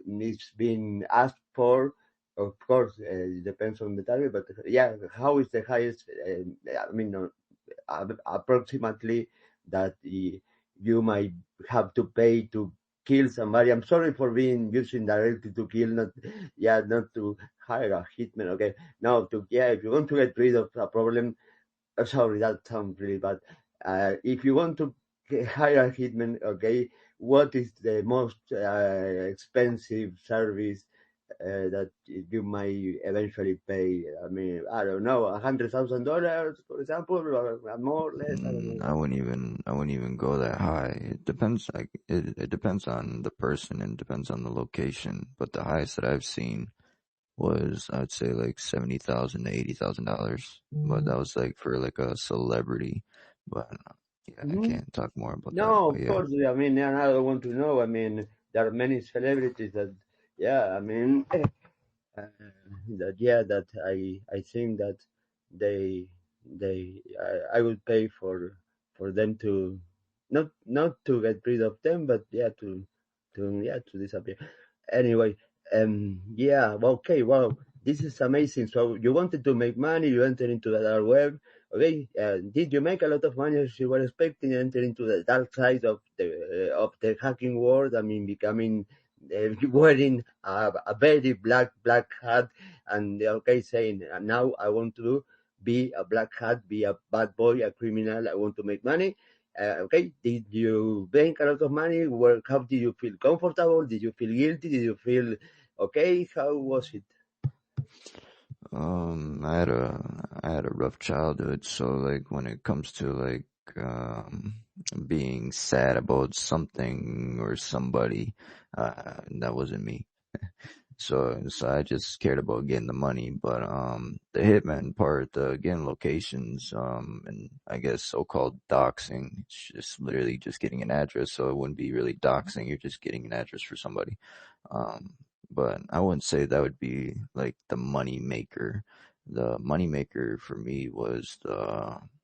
is being asked for? Of course, it depends on the target, but yeah, how is the highest? I mean, approximately that you might have to pay to kill somebody. I'm sorry for being using directly to kill, not yeah, not to hire a hitman. Okay, no, to yeah, if you want to get rid of a problem, sorry, that sounds really bad. If you want to hire a hitman, okay, what is the most expensive service that you might eventually pay? I mean, I don't know, $100,000, for example, or more or less. I don't know. I wouldn't even go that high. It depends, like, it depends on the person and depends on the location. But the highest that I've seen was, I'd say like $70,000 to $80,000. But that was like for like a celebrity. But yeah, I Mhm. can't talk more about that. No, But of yeah. course. I mean, and I don't want to know. I mean, there are many celebrities that, yeah. I mean, uh, that yeah, that I think that I would pay for them to not to get rid of them, but yeah, to disappear. Anyway, yeah, well, okay, wow, this is amazing. So you wanted to make money, you entered into the dark web. Okay, did you make a lot of money as you were expecting? Enter into the dark side of the hacking world. I mean, becoming wearing a very black hat, and okay, saying now I want to be a black hat, be a bad boy, a criminal. I want to make money. Okay, did you make a lot of money? How did you feel? Comfortable? Did you feel guilty? Did you feel okay? How was it? I had a rough childhood, so like when it comes to like um being sad about something or somebody, that wasn't me. So I just cared about getting the money, but the hitman part, getting locations, and I guess so-called doxing, it's just literally just getting an address, so it wouldn't be really doxing, you're just getting an address for somebody. Um, but I wouldn't say that would be like the money maker. The money maker for me was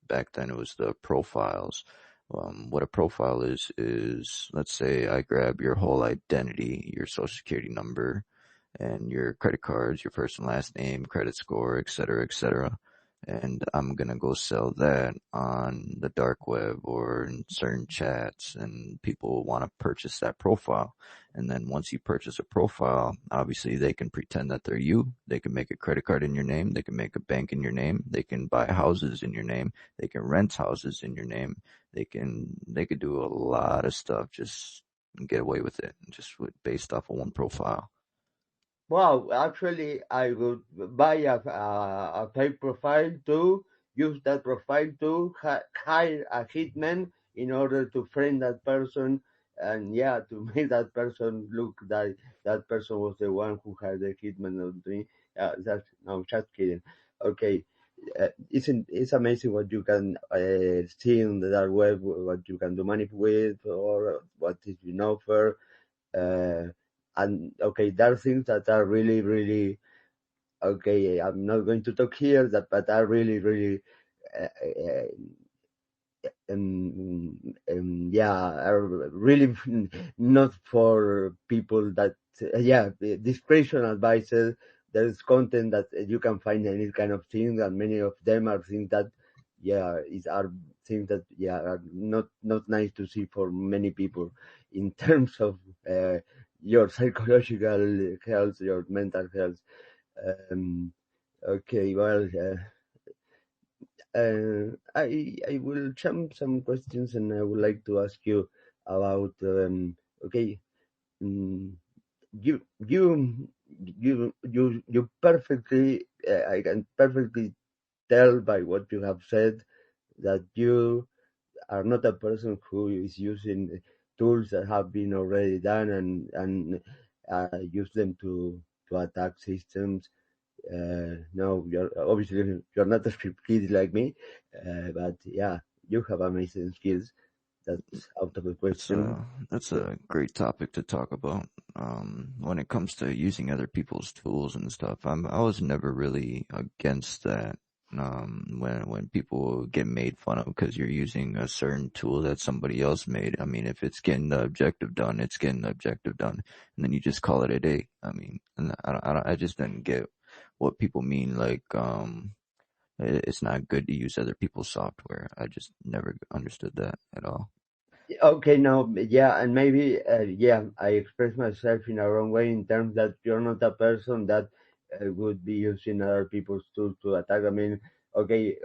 back then it was the profiles. What a profile is let's say I grab your whole identity, your social security number, and your credit cards, your first and last name, credit score, et cetera, et cetera. And I'm gonna go sell that on the dark web or in certain chats, and people want to purchase that profile. And then once you purchase a profile, obviously they can pretend that they're you. They can make a credit card in your name. They can make a bank in your name. They can buy houses in your name. They can rent houses in your name. They could do a lot of stuff, just get away with it, just based off of one profile. Wow, actually, I would buy a fake profile too, use that profile to hire a hitman in order to friend that person, and yeah, to make that person look that that person was the one who had the hitman on me. That's no, just kidding. Okay, it's amazing what you can see in the dark web, what you can do money with, or what is in offer. Uh, and okay, there are things that are really, really okay. I'm not going to talk here, that, but are really, really uh, uh, yeah, are really not for people that, yeah, discretion advices. There's content that you can find any kind of thing, and many of them are things that, yeah, are things that, yeah, are not nice to see for many people in terms of your psychological health, your mental health. Um, okay, well, I will jump some questions, and I would like to ask you about okay, mm, you you perfectly, I can perfectly tell by what you have said that you are not a person who is using tools that have been already done, and use them to attack systems. No, you're obviously you're not a script kid like me, but yeah, you have amazing skills. That's out of the That's question. a that's a great topic to talk about. When it comes to using other people's tools and stuff, I was never really against that. When people get made fun of because you're using a certain tool that somebody else made. I mean, if it's getting the objective done, it's getting the objective done, and then you just call it a day. I mean, and I just didn't get what people mean. Like, it's not good to use other people's software. I just never understood that at all. Okay, no, yeah, and maybe, yeah, I express myself in a wrong way in terms that you're not a person that would be using other people's tools to attack. I mean, okay,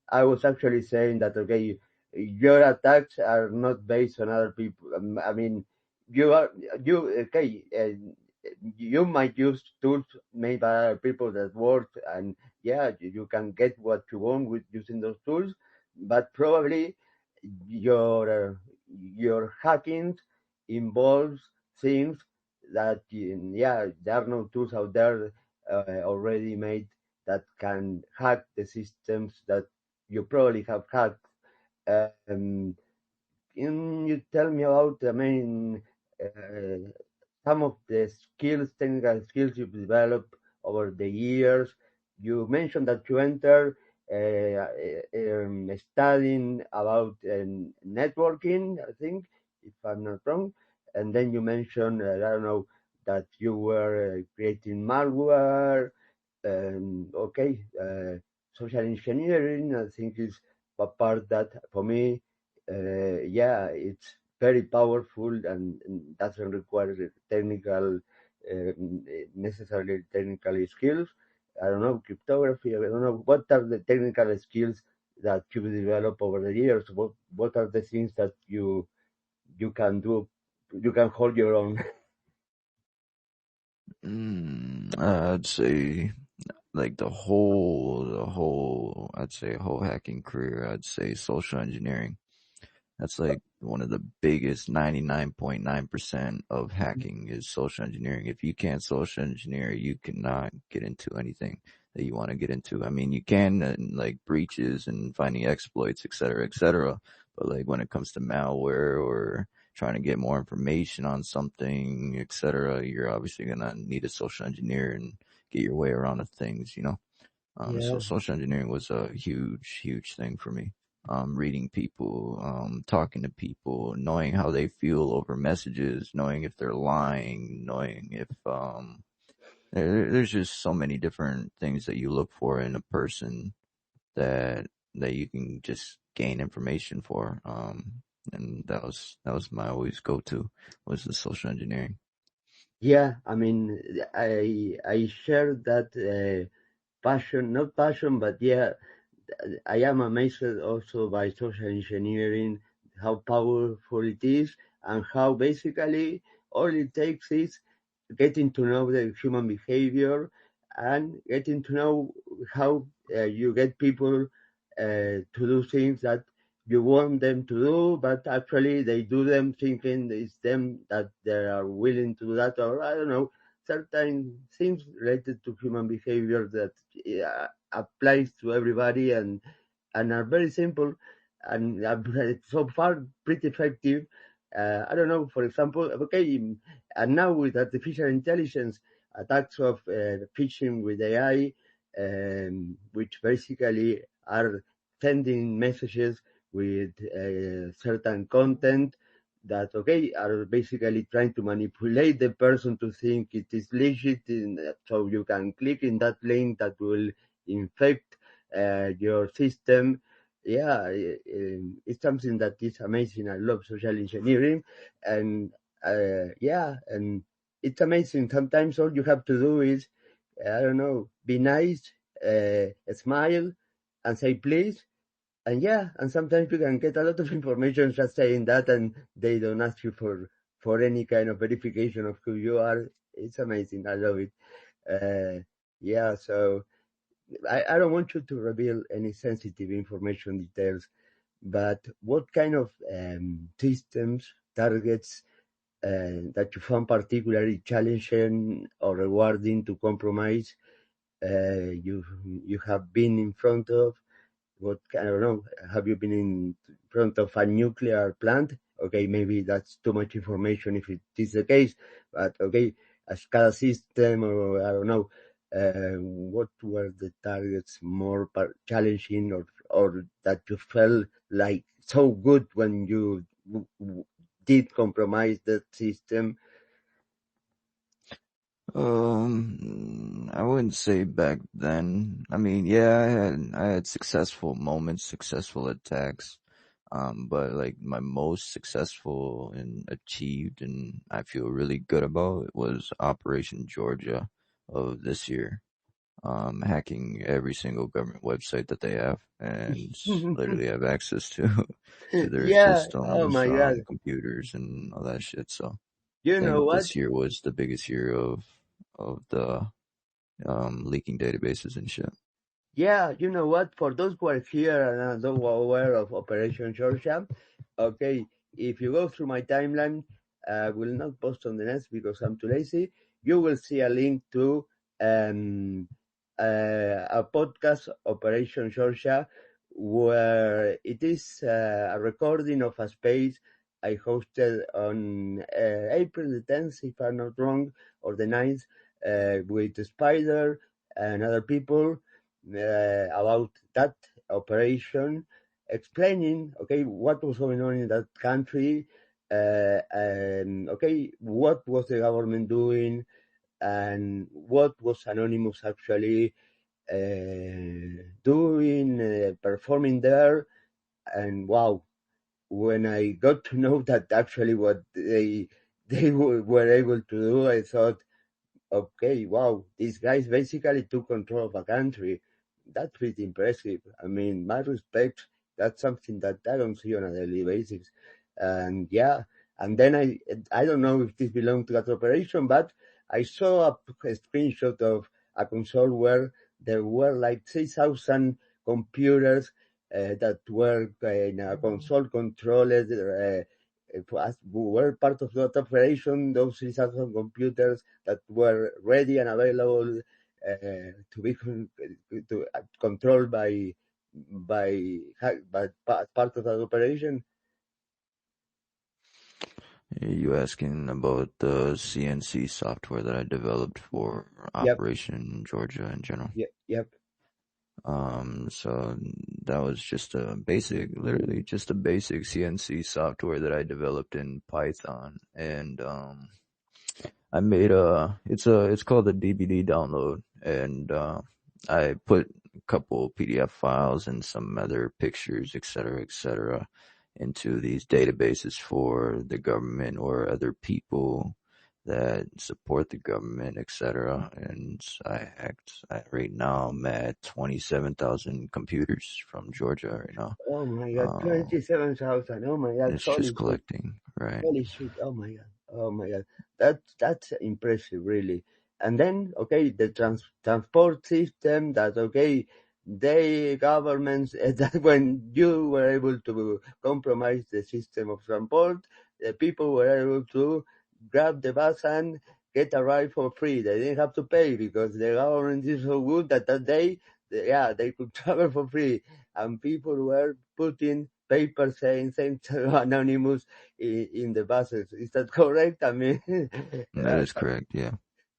I was actually saying that, okay, your attacks are not based on other people. I mean, you are, okay, you might use tools made by other people that work, and yeah, you can get what you want with using those tools, but probably your your hacking involves things that, yeah, there are no tools out there already made that can hack the systems that you probably have hacked. Um, can you tell me about, I mean, some of the skills, technical skills you've developed over the years? You mentioned that you entered studying about networking, I think, if I'm not wrong. And then you mentioned, I don't know, that you were creating malware. Okay, social engineering, I think, is a part that for me, yeah, it's very powerful, and doesn't require technical, necessarily technical skills. I don't know, cryptography. I don't know what are the technical skills that you develop over the years. What are the things that you can do? You can hold your own. I'd say like I'd say whole hacking career, I'd say social engineering. That's like one of the biggest 99.9% of hacking is social engineering. If you can't social engineer, you cannot get into anything that you want to get into. I mean, you can like breaches and finding exploits, et cetera. But like when it comes to malware or trying to get more information on something, etc., you're obviously gonna need a social engineer and get your way around the things, you know. So Yeah. social engineering was a huge thing for me. Reading people, talking to people, knowing how they feel over messages, knowing if they're lying, knowing if, there's just so many different things that you look for in a person that, that you can just gain information for. And that was my always go-to was the social engineering. Yeah, I mean, I share that passion, not passion, but yeah, I am amazed also by social engineering, how powerful it is, and how basically all it takes is getting to know the human behavior, and getting to know how you get people. to do things that you want them to do, but actually they do them thinking it's them that they are willing to do that, or I don't know, certain things related to human behavior that applies to everybody and are very simple and are so far pretty effective. I don't know, for example, okay, and now with artificial intelligence, attacks of phishing with AI, which basically are sending messages with certain content that, okay, are basically trying to manipulate the person to think it is legit, so you can click in that link that will infect your system. Yeah, it's something that is amazing. I love social engineering, and yeah, and it's amazing. Sometimes all you have to do is, I don't know, be nice, smile, and say please. And yeah, and sometimes you can get a lot of information just saying that, and they don't ask you for any kind of verification of who you are. It's amazing. I love it. Yeah, so I don't want you to reveal any sensitive information details, but what kind of systems, targets that you found particularly challenging or rewarding to compromise you have been in front of? What, I don't know, have you been in front of a nuclear plant? Okay, maybe that's too much information if it is the case, but okay, a SCADA system, or I don't know, what were the targets more challenging, or that you felt like so good when you did compromise that system? I wouldn't say back then. I mean, yeah, I had successful moments, successful attacks. But like my most successful and achieved and I feel really good about was Operation Georgia of this year. Hacking every single government website that they have and literally have access to to their Yeah, oh systems, my God. computers and all that shit. So I You know think what? this year was the biggest year of the leaking databases and shit. Yeah, you know what? For those who are here and are not aware of Operation Georgia, okay, if you go through my timeline, I will not post on the net because I'm too lazy. You will see a link to um, a podcast, Operation Georgia, where it is a recording of a space I hosted on April the 10th, if I'm not wrong, or the 9th, with Spider and other people about that operation, explaining, okay, what was going on in that country, and okay, what was the government doing, and what was Anonymous actually doing, performing there. And wow, when I got to know that actually what they were able to do, I thought, okay, wow, these guys basically took control of a country. That's pretty impressive. I mean, my respect, that's something that I don't see on a daily basis. And yeah, and then I don't know if this belonged to that operation, but I saw a screenshot of a console where there were like 6,000 computers that were in a console controlled, were part of that operation, those 3,000 computers that were ready and available to be controlled by part of that operation. You asking about the CNC software that I developed for Yep, Operation Georgia in general? yep, yep. So that was just a basic, literally just a basic CNC software that I developed in Python, and I made it's called a DVD download, and I put a couple PDF files and some other pictures, etc., into these databases for the government or other people that support the government, etc. And right now I'm at 27,000 computers from Georgia right now. Oh my God, Uh, 27,000. Oh my God, it's holy just shit. collecting, right? Holy shit! Oh my God! Oh my God! That's impressive, really. And then, okay, the transport system. That okay. they governments that when you were able to compromise the system of transport, the people were able to grab the bus and get a ride for free. They didn't have to pay because the government is so good that day, they could travel for free. And people were putting papers saying Saint Anonymous in the buses. Is that correct? I mean, That is correct. Yeah,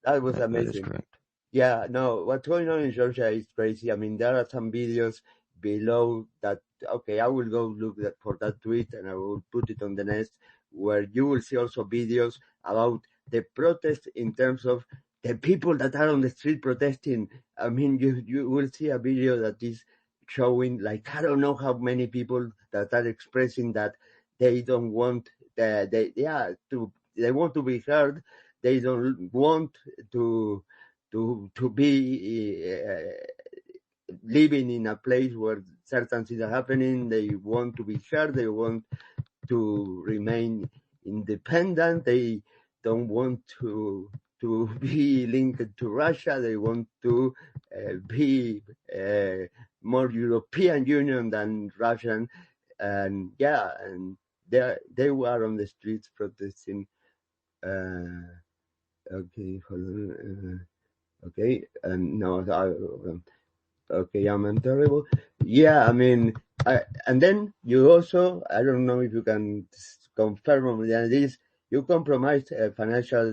that was that is amazing. correct. Yeah, no, what's going on in Georgia is crazy. I mean, there are some videos below that, okay, I will go look for that tweet and I will put it on the nest where you will see also videos about the protest in terms of the people that are on the street protesting. I mean, you will see a video that is showing like, I don't know how many people that are expressing that they don't want, they want to be heard. They don't want to be living in a place where certain things are happening. They want to be heard. They want to remain independent. They don't want to be linked to Russia. They want to be more European Union than Russian. And they were on the streets protesting. Okay, hold on. Okay, and no, okay, I'm terrible. Yeah, I mean, and then you also, I don't know if you can confirm this, you compromised financial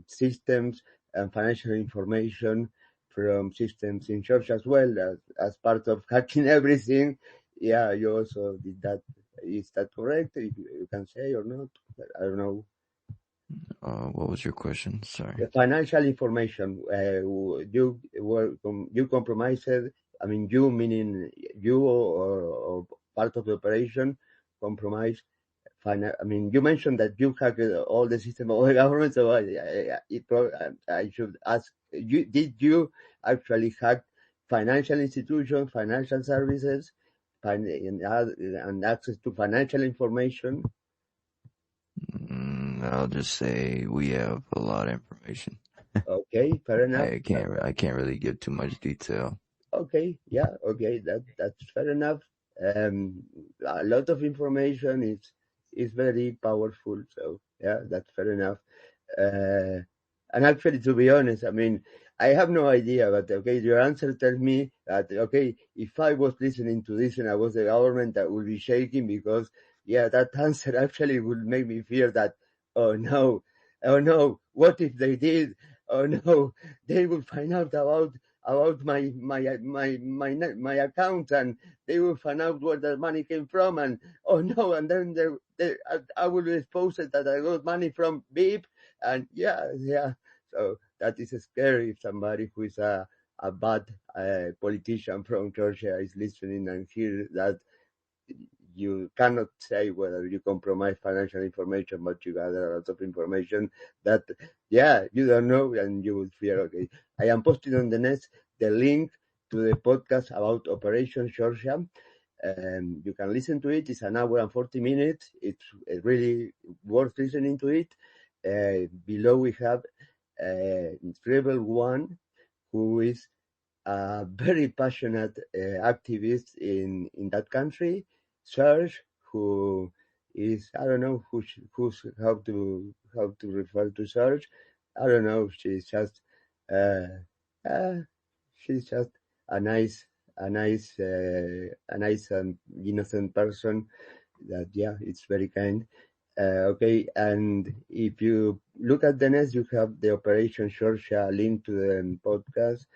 systems and financial information from systems in church as well as part of hacking everything. Yeah, you also did that. Is that correct? If you can say or not? I don't know. What was your question? Sorry. The financial information, you compromised. I mean, you meaning you or part of the operation compromised. I mean, you mentioned that you hacked all the system of the government. So I should ask you: did you actually hack financial institutions, financial services, and access to financial information? I'll just say we have a lot of information. Okay, fair enough. I can't really give too much detail. Okay, yeah, okay, that's fair enough. A lot of information is very powerful, so yeah, that's fair enough. And actually, to be honest, I mean, I have no idea, but okay, your answer tells me that okay, if I was listening to this and I was the government, I would be shaking because yeah, that answer actually would make me fear that oh no, what if they did? Oh no, they will find out about my account and they will find out where the money came from and oh no, and then I will expose it that I got money from Beep and yeah. So that is scary if somebody who is a bad politician from Georgia is listening and hear that you cannot say whether you compromise financial information, but you gather a lot of information that, you don't know, and you will fear. Okay, I am posting on the net the link to the podcast about Operation Georgia. You can listen to it. It's an hour and 40 minutes. It's really worth listening to it. Below we have Rebel One, who is a very passionate activist in that country. Serge, who is I don't know who's how to refer to Serge. I don't know. Uh, uh, she's just a nice and innocent person. That it's very kind. Okay, and if you look at the next, you have the Operation Georgia link to the podcast,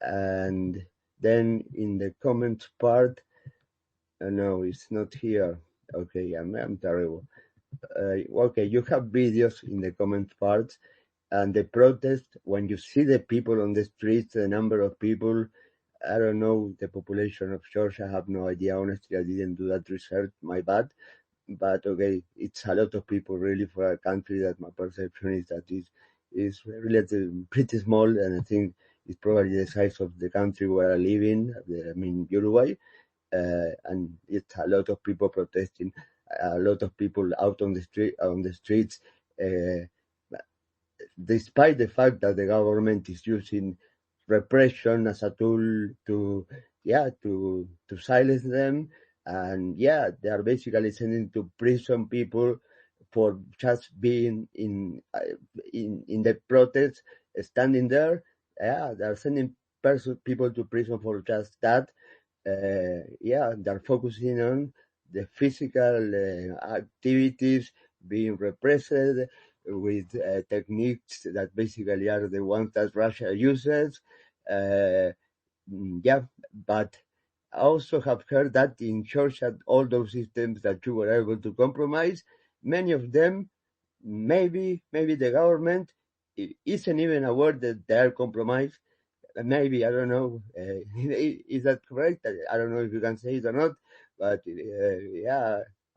and then in the comments part, no, it's not here. Okay, I'm terrible. Okay, you have videos in the comment part, and the protest when you see the people on the streets, the number of people. I don't know the population of Georgia. I have no idea. Honestly, I didn't do that research. My bad. But okay, it's a lot of people really for a country that my perception is that is relatively pretty small, and I think it's probably the size of the country where I live in. I mean Uruguay, and it's a lot of people protesting, a lot of people out on the streets, uh, despite the fact that the government is using repression as a tool to silence them. And they are basically sending to prison people for just being in the protest, standing there. They're sending people to prison for just that. They're focusing on the physical activities being repressed with techniques that basically are the ones that Russia uses. But I also have heard that in Georgia, all those systems that you were able to compromise, many of them, maybe the government isn't even aware that they are compromised. Maybe, I don't know. Is that correct? I don't know if you can say it or not, but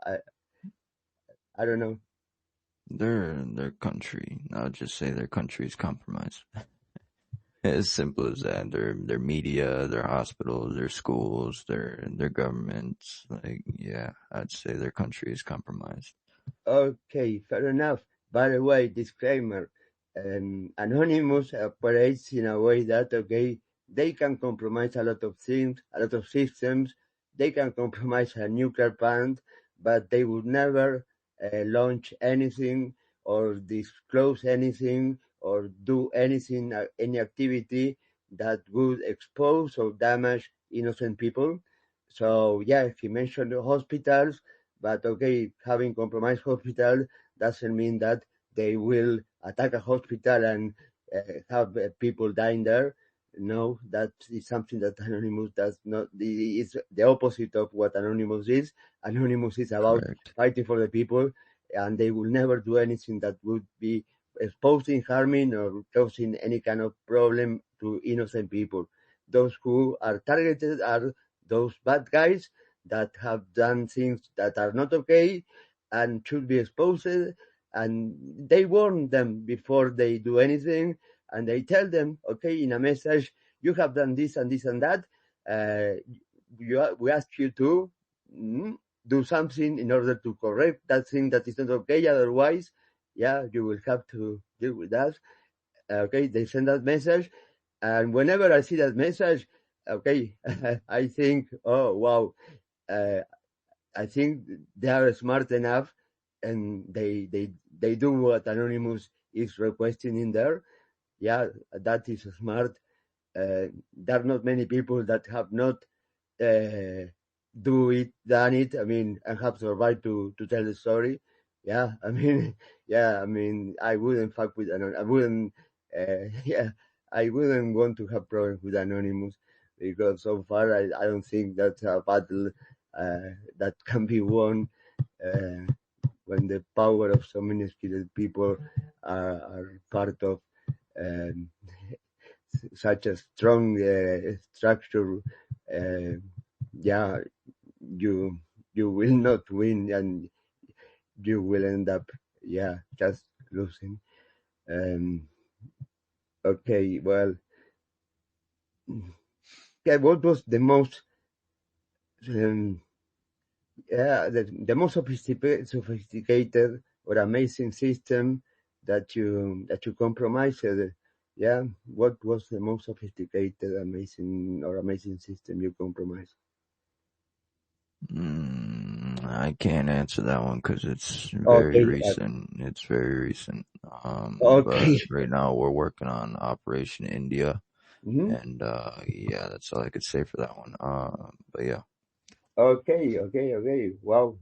I, I don't know. Their country. I'll just say their country is compromised. As simple as that. Their media, their hospitals, their schools, their governments. Like, yeah, I'd say their country is compromised. Okay, fair enough. By the way, disclaimer, Anonymous operates in a way that, okay, they can compromise a lot of things, a lot of systems. They can compromise a nuclear plant, but they would never launch anything or disclose anything or do anything, any activity that would expose or damage innocent people. So, he mentioned the hospitals, but okay, having compromised hospital doesn't mean that they will attack a hospital and have people dying there. No, that is something that Anonymous does not. It's the opposite of what Anonymous is. Anonymous is about Correct. fighting for the people, and they will never do anything that would be exposing, harming, or causing any kind of problem to innocent people. Those who are targeted are those bad guys that have done things that are not okay and should be exposed, and they warn them before they do anything, and they tell them, okay, in a message, you have done this and this and that. We ask you to do something in order to correct that thing that is not okay. Otherwise, you will have to deal with that. Okay, they send that message, and whenever I see that message, okay, I think, oh wow, I think they are smart enough, and they do what Anonymous is requesting in there. That is smart. There are not many people that have not done it. I mean, and have survived to tell the story. I mean, I wouldn't fuck with Anonymous. I wouldn't. I wouldn't want to have problems with Anonymous, because so far I don't think that's a battle that can be won when the power of so many skilled people are part of um, such a strong structure. Uh, yeah, you will not win, and you will end up just losing. Okay, well, what was the most the most sophisticated or amazing system that you compromised? What was the most sophisticated, amazing system you compromised? I can't answer that one because it's very Okay, recent. It's very recent. But okay. right now we're working on Operation India, Mhm. and that's all I could say for that one. But yeah, Okay. Wow,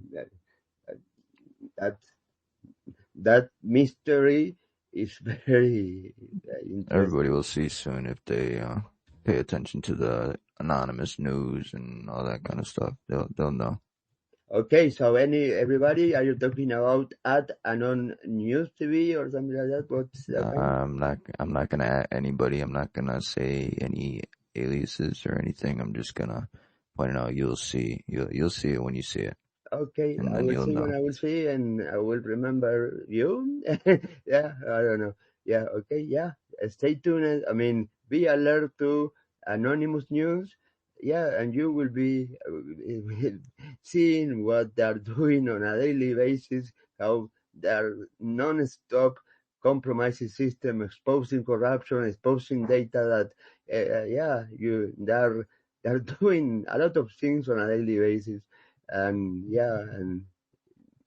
that that mystery is very everybody interesting. will see soon if they pay attention to the anonymous news and all that kind of stuff. They'll know. Okay, so everybody, are you talking about at Anon News TV or something like that? What's that kind? I'm not gonna add anybody. I'm not gonna say any aliases or anything. I'm just gonna point it out. You'll see it when you see it, Okay, and I then will you'll see when know. I will see, and I will remember you. I don't know. Okay, Stay tuned. I mean, be alert to anonymous news. And you will be seeing what they're doing on a daily basis, how they're non-stop compromising system, exposing corruption, exposing data that they're doing a lot of things on a daily basis, and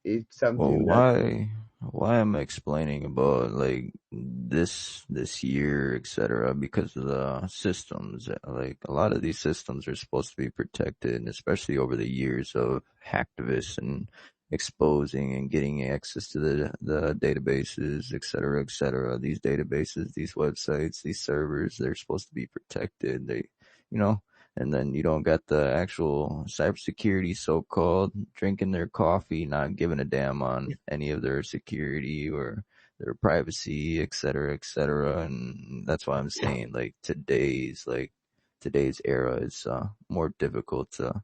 it's Well, something that why am I explaining about like this year, etc.? Because of the systems. Like a lot of these systems are supposed to be protected, and especially over the years of hacktivists and exposing and getting access to the databases, etc., etc. These databases, these websites, these servers, they're supposed to be protected. You know, and then you don't got the actual cybersecurity so-called drinking their coffee, not giving a damn on any of their security or their privacy, et cetera, et cetera. And that's why I'm saying today's era is more difficult to,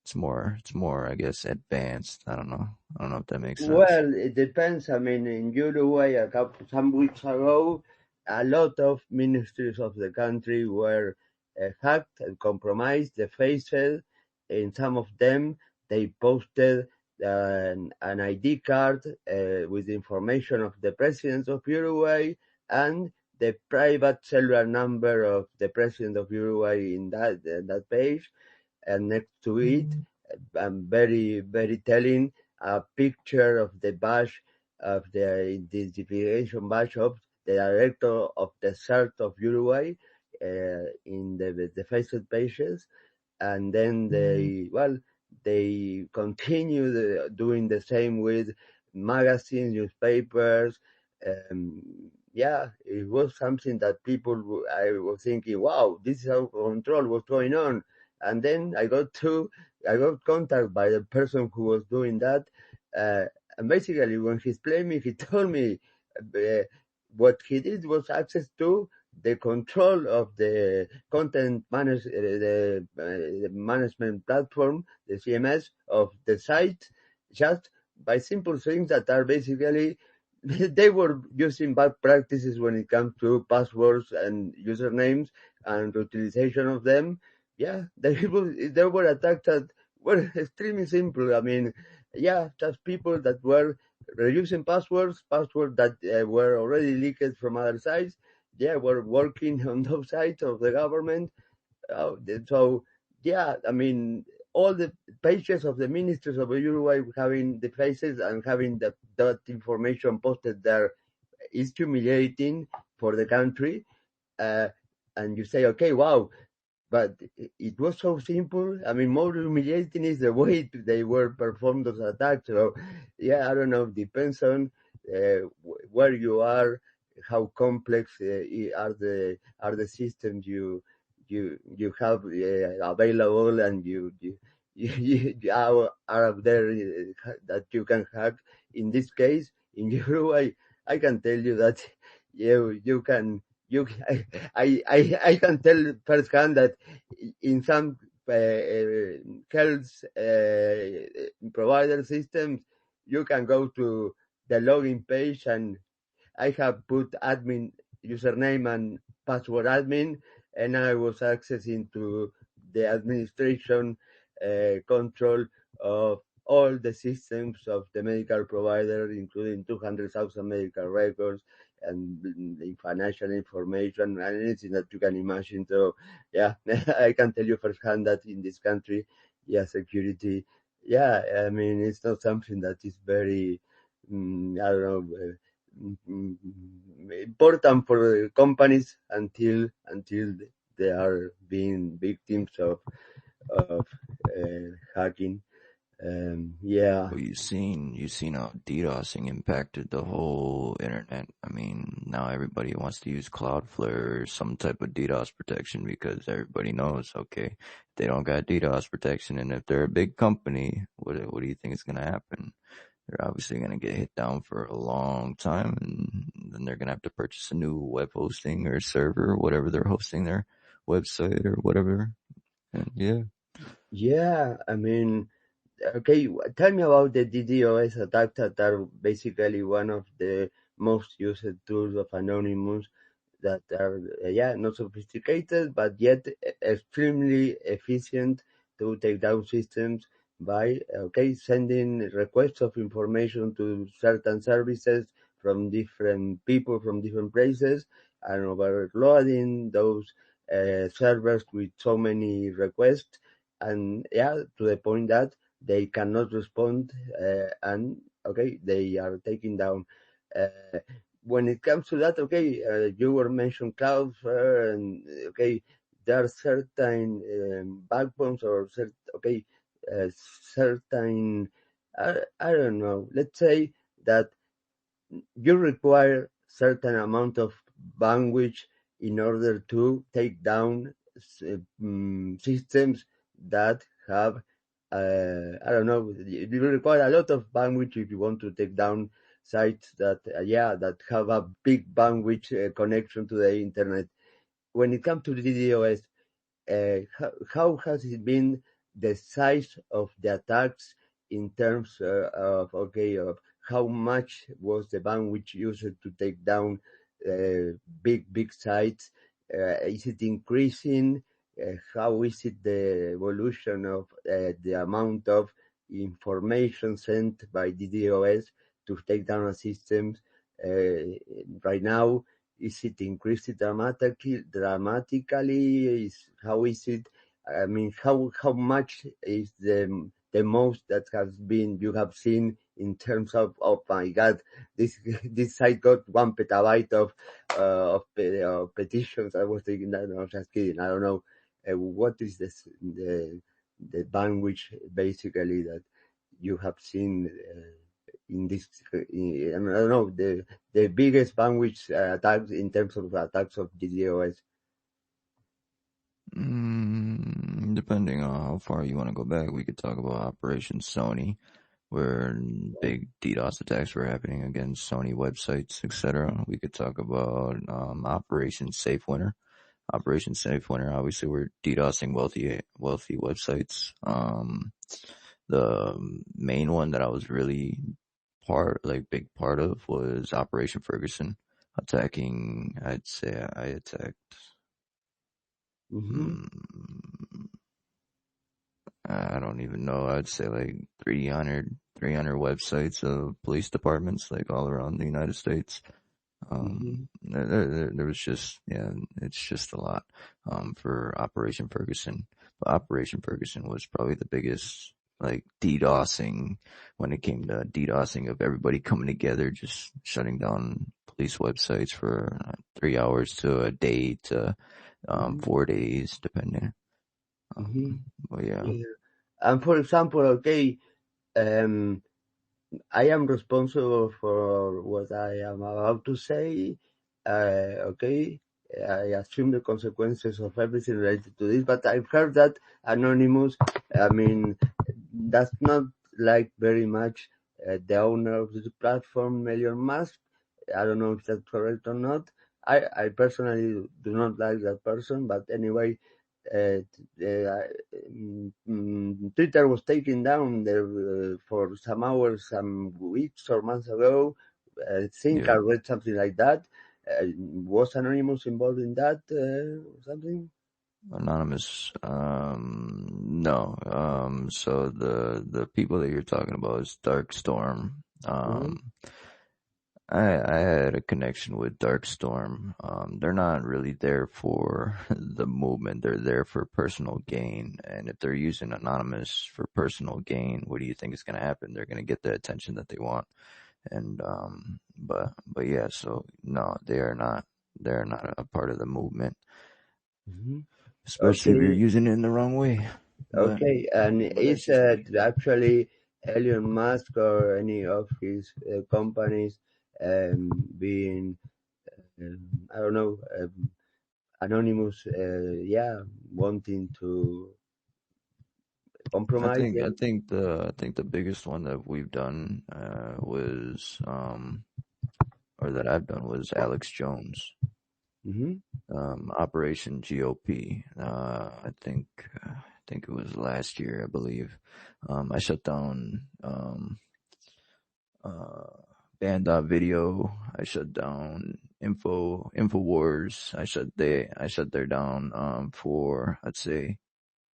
it's more, I guess, advanced. I don't know if that makes sense. Well, it depends. I mean, in Uruguay, some weeks ago, a lot of ministries of the country were hacked and compromised. The faces, in some of them, they posted an ID card with information of the president of Uruguay and the private cellular number of the president of Uruguay in that page, and next to it, very, very telling, a picture of the badge, of the identification badge of the director of the CERT of Uruguay in the Facebook pages. And then they continue doing the same with magazines, newspapers. It was something that I was thinking, wow, this is out of control, what's going on? And then I got contacted by the person who was doing that, and basically when he explained me, he told me uh, what he did was access to the control of the the management platform, the CMS of the site, just by simple things that are basically they were using bad practices when it comes to passwords and usernames and the utilization of them. Yeah, they were attacked at were extremely simple. I mean, yeah, just people that were reusing passwords that were already leaked from other sites. Yeah, were working on those sites of the government. So, yeah, I mean, all the pages of the ministers of Uruguay having the faces and having that information posted there is humiliating for the country. Uh, and you say, okay, wow, but it was so simple. I mean, more humiliating is the way they were performed those attacks. So, yeah, I don't know. Depends on where you are, how complex are the systems you have available, and you are out there that you can hack. In this case, in Uruguay, I can tell you that you can you I can tell firsthand that in some health provider systems, you can go to the login page, and I have put admin username and password admin, and I was accessing to the administration control of all the systems of the medical provider, including 200,000 medical records and the financial information and anything that you can imagine. So, yeah, I can tell you firsthand that in this country, yeah, security, yeah, I mean, it's not something that is very, I don't know, important for companies until they are being victims of hacking. Yeah, Well, you've seen how DDoSing impacted the whole internet. I mean, now everybody wants to use Cloudflare or some type of DDoS protection because everybody knows, okay, they don't got DDoS protection, and if they're a big company, what do you think is gonna happen? They're obviously gonna get hit down for a long time, and then they're gonna have to purchase a new web hosting or server, whatever they're hosting their website or whatever. And yeah. yeah. I mean, okay, tell me about the DDoS attacks that are basically one of the most used tools of Anonymous that are, not sophisticated, but yet extremely efficient to take down systems by, sending requests of information to certain services from different people from different places, and overloading those servers with so many requests, and yeah, to the point that they cannot respond, and okay, they are taking down. When it comes to that, okay, you were mentioned Cloudflare, and okay, there are certain backbones or certain, I don't know, let's say that you require certain amount of bandwidth in order to take down systems that have, I don't know, you require a lot of bandwidth if you want to take down sites that, that have a big bandwidth connection to the internet. When it comes to the DDoS, how has it been the size of the attacks in terms of how much was the bandwidth used to take down big sites? Is it increasing? How is it the evolution of the amount of information sent by DDoS to take down a system right now? Is it increasing dramatically? How is it? I mean, how much is the most that you have seen in terms of, oh my God, this this site got 1 petabyte of petitions. I was thinking that, no, just kidding. I don't know. What is the bandwidth basically that you have seen in this? I don't know, the biggest bandwidth attacks in terms of attacks of DDoS. Depending on how far you want to go back, we could talk about Operation Sony, where big DDoS attacks were happening against Sony websites, etc. We could talk about Operation Safe Winter. Operation Safe Winter, obviously, we're DDoSing wealthy websites. The main one that I was really big part of was Operation Ferguson, attacking. I'd say I attacked. I don't even know. I'd say like 300 websites of police departments, like all around the United States. There was just, it's just a lot, for Operation Ferguson. But Operation Ferguson was probably the biggest, like, DDoSing, when it came to DDoSing of everybody coming together, just shutting down police websites for 3 hours to a day to 4 days, depending. But yeah. And for example, okay, I am responsible for what I am about to say. Okay, I assume the consequences of everything related to this, but I've heard that Anonymous, I mean, does not like very much the owner of the platform, Elon Musk. I don't know if that's correct or not. I personally do not like that person, but anyway, Twitter was taken down there for some hours, some weeks or months ago. I think I read something like that. Was Anonymous involved in that or something? Anonymous, no. So the people that you're talking about is Dark Storm. I had a connection with Dark Storm. They're not really there for the movement. They're there for personal gain. And if they're using Anonymous for personal gain, what do you think is going to happen? They're going to get the attention that they want. And, but yeah, so no, they're not a part of the movement. Especially if you're using it in the wrong way. Okay, and is actually Elon Musk or any of his companies being, I don't know, Anonymous, wanting to compromise them? I think the biggest one that we've done was or that I've done was Alex Jones. Operation GOP. I think it was last year, I believe. I shut down Band.video. I shut down InfoWars. I shut their down for, I'd say,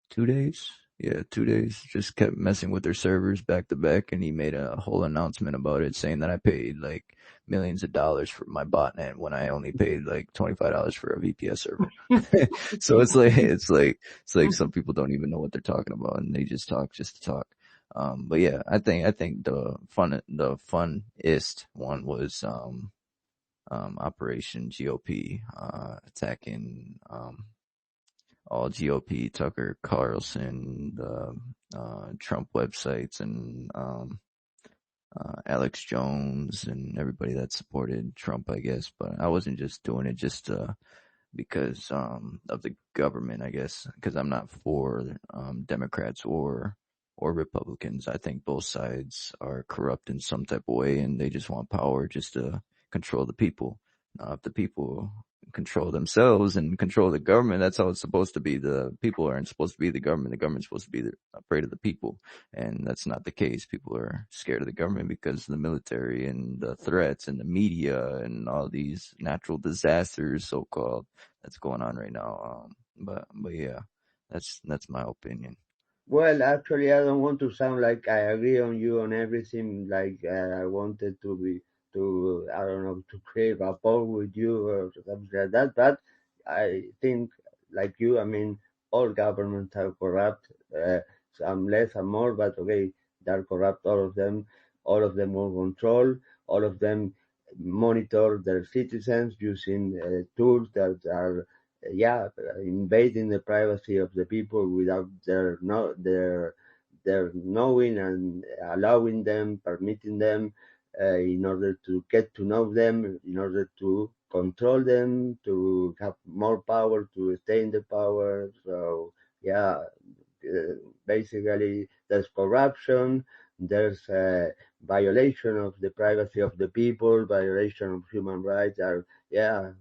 2 days. Yeah, 2 days. Just kept messing with their servers back to back, and he made a whole announcement about it, saying that I paid like millions of dollars for my botnet when I only paid like $25 for a VPS server. So it's like some people don't even know what they're talking about, and they just talk just to talk. But yeah, I think the funnest one was Operation GOP, attacking all GOP, Tucker Carlson, the Trump websites, and Alex Jones, and everybody that supported Trump, I guess. But I wasn't just doing it just because of the government, I guess, because I'm not for Democrats or Republicans. I think both sides are corrupt in some type of way, and they just want power just to control the people. Now, if the people control themselves and control the government, that's how it's supposed to be. The people aren't supposed to be the government. The government's supposed to be afraid of the people, and that's not the case. People are scared of the government because of the military and the threats and the media and all these natural disasters, so-called, that's going on right now. But yeah, that's my opinion. Well, actually, I don't want to sound like I agree on you on everything. Like I wanted I don't know, to create rapport with you or something like that. But I think, like you, I mean, all governments are corrupt. Some less, some more, but okay, they're corrupt. All of them. All of them want control. All of them monitor their citizens using tools that are yeah, invading the privacy of the people without their knowing and allowing them, permitting them, in order to get to know them, in order to control them, to have more power, to stay in the power. So yeah, basically there's corruption, there's violation of the privacy of the people, violation of human rights. Yeah,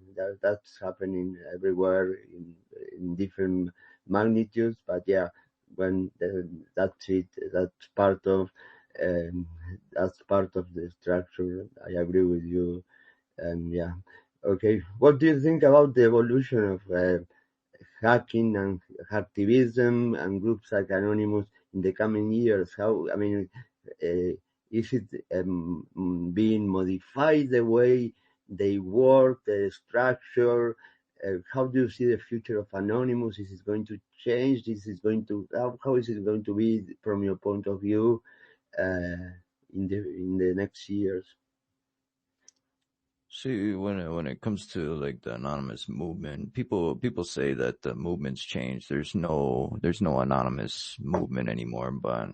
that's happening everywhere in different magnitudes. But yeah, when that's it, that's part of um, that's part of the structure. I agree with you. And yeah, okay. What do you think about the evolution of hacking and hacktivism and groups like Anonymous in the coming years? How, I mean, is it being modified the way they work, the structure? How do you see the future of Anonymous? Is it going to change? How is it going to be from your point of view in the next years? See, when it comes to like the anonymous movement, people say that the movement's changed. There's no anonymous movement anymore. But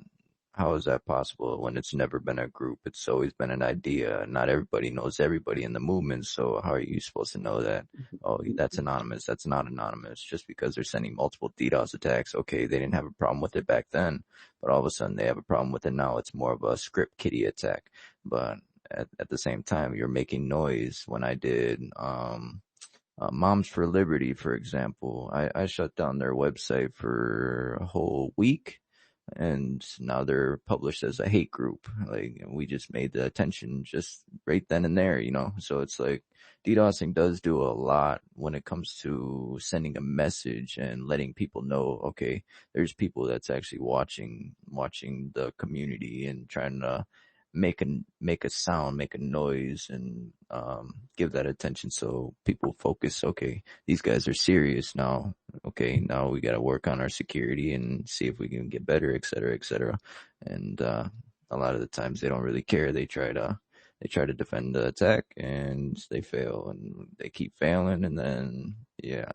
how is that possible when it's never been a group? It's always been an idea. Not everybody knows everybody in the movement. So how are you supposed to know that? Oh, that's anonymous. That's not anonymous. Just because they're sending multiple DDoS attacks. Okay, they didn't have a problem with it back then, but all of a sudden they have a problem with it now. It's more of a script kiddie attack. But at the same time, you're making noise. When I did Moms for Liberty, for example, I shut down their website for a whole week, and now they're published as a hate group. Like, we just made the attention just right then and there, you know? So it's like DDoSing does do a lot when it comes to sending a message and letting people know, okay, there's people that's actually watching the community and trying to make a sound, make a noise, and give that attention so people focus. Okay, these guys are serious now. Okay, now we got to work on our security and see if we can get better, et cetera, et cetera. And a lot of the times they don't really care. They try to defend the attack and they fail, and they keep failing, and then yeah.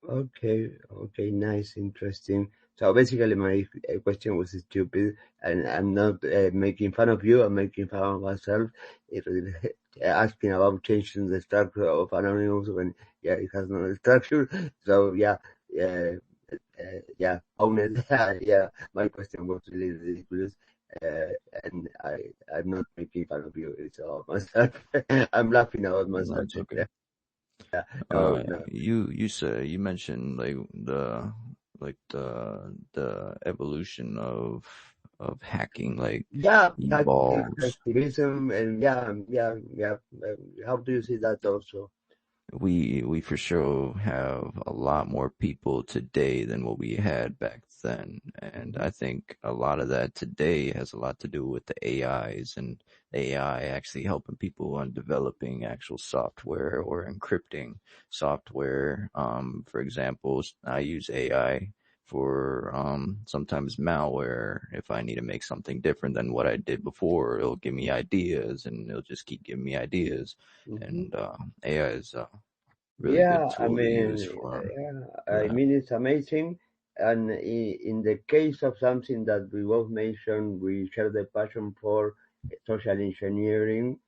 Okay, nice, interesting. So basically, my question was stupid, and I'm not making fun of you. I'm making fun of myself. Asking about changing the structure of Anonymous when it has no structure. So own it. Yeah, my question was really ridiculous, uh, and I'm not making fun of you. It's about myself. I'm laughing about No, myself. it's okay. Yeah, no, no. You mentioned like the evolution of hacking, like, Yeah, evolves. activism, and yeah. How do you see that also? we for sure have a lot more people today than what we had back then. And I think a lot of that today has a lot to do with the AIs and AI actually helping people on developing actual software or encrypting software. For example, I use AI for sometimes malware. If I need to make something different than what I did before, it'll give me ideas and it'll just keep giving me ideas. Hmm. And AI is really good Yeah, I tool to use mean, for I that. mean, it's amazing. And in the case of something that we both mentioned, we share the passion for social engineering.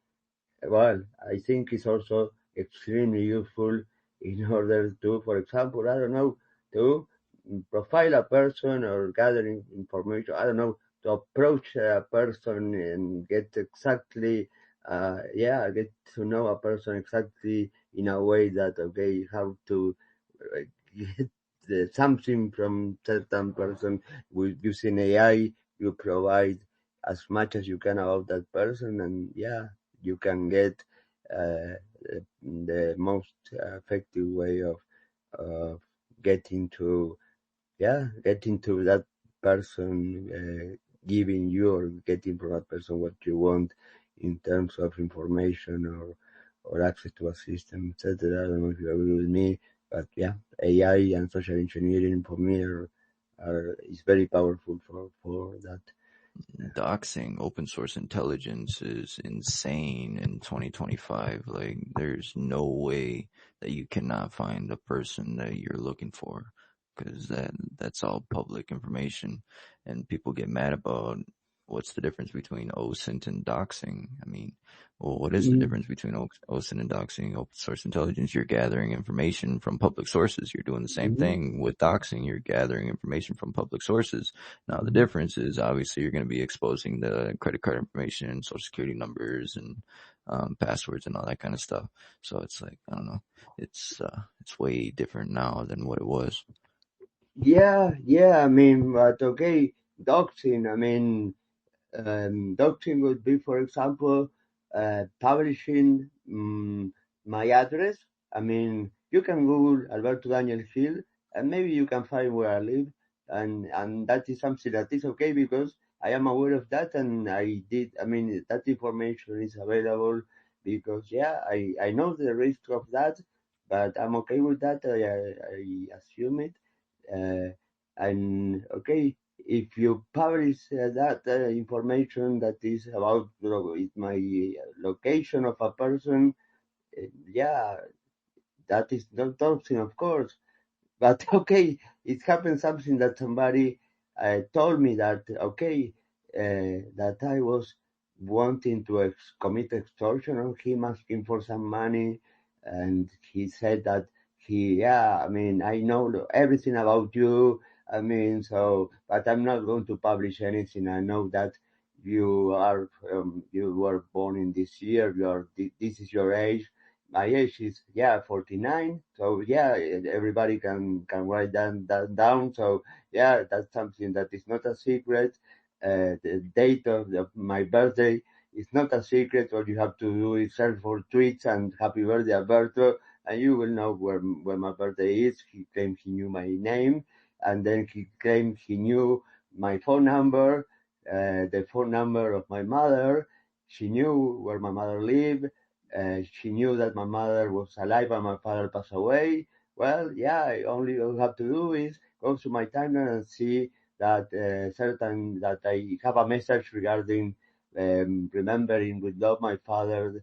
Well, I think it's also extremely useful in order to, for example, I don't know, to profile a person or gathering information. I don't know, to approach a person and get exactly, get to know a person exactly in a way that, okay, how to uh, get something from certain person with using AI. You provide as much as you can about that person, and yeah, you can get the most effective way of getting to getting to that person, giving you or getting from that person what you want in terms of information or access to a system, etc. I don't know if you agree with me, but yeah, AI and social engineering for me are is very powerful for that. Doxing open source intelligence is insane in 2025. Like, there's no way that you cannot find the person that you're looking for because that's all public information, and people get mad about what's the difference between OSINT and doxing. I mean, well, what is the Mm-hmm. difference between OSINT and doxing? Open source intelligence, you're gathering information from public sources. You're doing the same Mm-hmm. thing with doxing. You're gathering information from public sources. Now, the Mm-hmm. difference is obviously you're going to be exposing the credit card information, social security numbers, and passwords and all that kind of stuff. So it's like, I don't know, it's way different now than what it was. Yeah. I mean, but okay, doxing. I mean, doxing would be, for example, publishing my address. I mean, you can Google Alberto Daniel Hill, and maybe you can find where I live, and that is something that is okay because I am aware of that, and I did. I mean, that information is available because yeah, I know the risk of that, but I'm okay with that. I assume it. And okay, if you publish that information that is about my location of a person, yeah, that is not something, of course. But okay, it happened something that somebody told me that okay, that I was wanting to commit extortion on him, asking for some money, and he said that I mean, I know everything about you. I mean, so, but I'm not going to publish anything. I know that you were born in this year. This is your age. My age is 49. So yeah, everybody can write that down. So yeah, that's something that is not a secret. The date of my birthday is not a secret. All you have to do is search for tweets and happy birthday Alberto, and you will know where my birthday is. He claimed he knew my name, and then he claimed he knew my phone number, the phone number of my mother. She knew where my mother lived. She knew that my mother was alive and my father passed away. Well, yeah, only all you have to do is go to my timeline and see that that I have a message regarding remembering with love my father's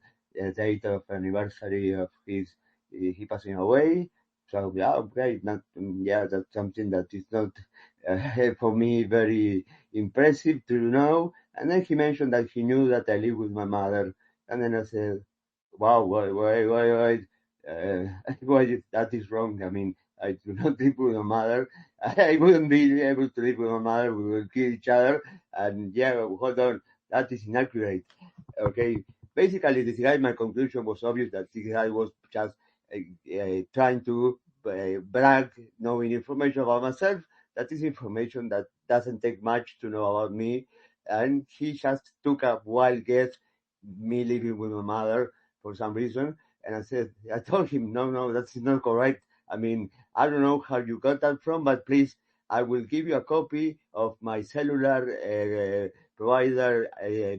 date of anniversary of his he passing away. So yeah, okay, not yeah, that's something that is not for me very impressive to know. And then he mentioned that he knew that I live with my mother, and then I said, wow, why, that is wrong. I mean, I do not live with my mother. I wouldn't be able to live with my mother. We will kill each other. And yeah, hold on, that is inaccurate. Okay, basically, this guy, my conclusion was obvious that this guy was just trying to brag, knowing information about myself. That is information that doesn't take much to know about me. And he just took a wild guess, me living with my mother for some reason. And I told him, no, that's not correct. I mean, I don't know how you got that from, but please, I will give you a copy of my cellular provider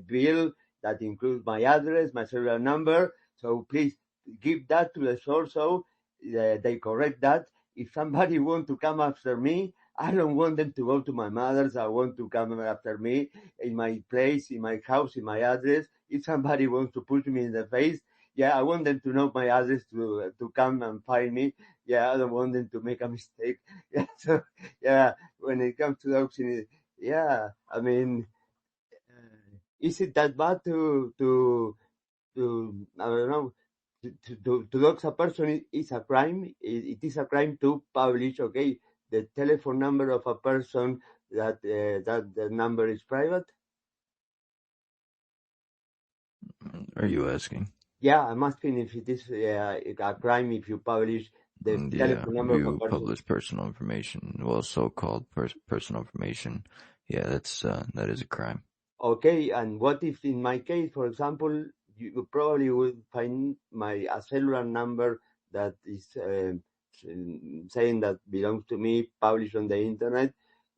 bill that includes my address, my cellular number. So please give that to the source so they correct that. If somebody want to come after me, I don't want them to go to my mother's. I want to come after me in my place, in my house, in my address. If somebody wants to put me in the face, yeah, I want them to know my address to come and find me. Yeah, I don't want them to make a mistake. Yeah, so yeah, when it comes to doxing, yeah, I mean, is it that bad to I don't know to dox a person is a crime? It is a crime to publish, okay, the telephone number of a person that the number is private. Are you asking? Yeah, I'm asking if it is a crime if you publish the Yeah, telephone number if of a you person. publish personal information, well, so-called personal information, yeah, that is a crime. Okay, and what if in my case, for example, you probably would find a cellular number that is saying that belongs to me, published on the internet.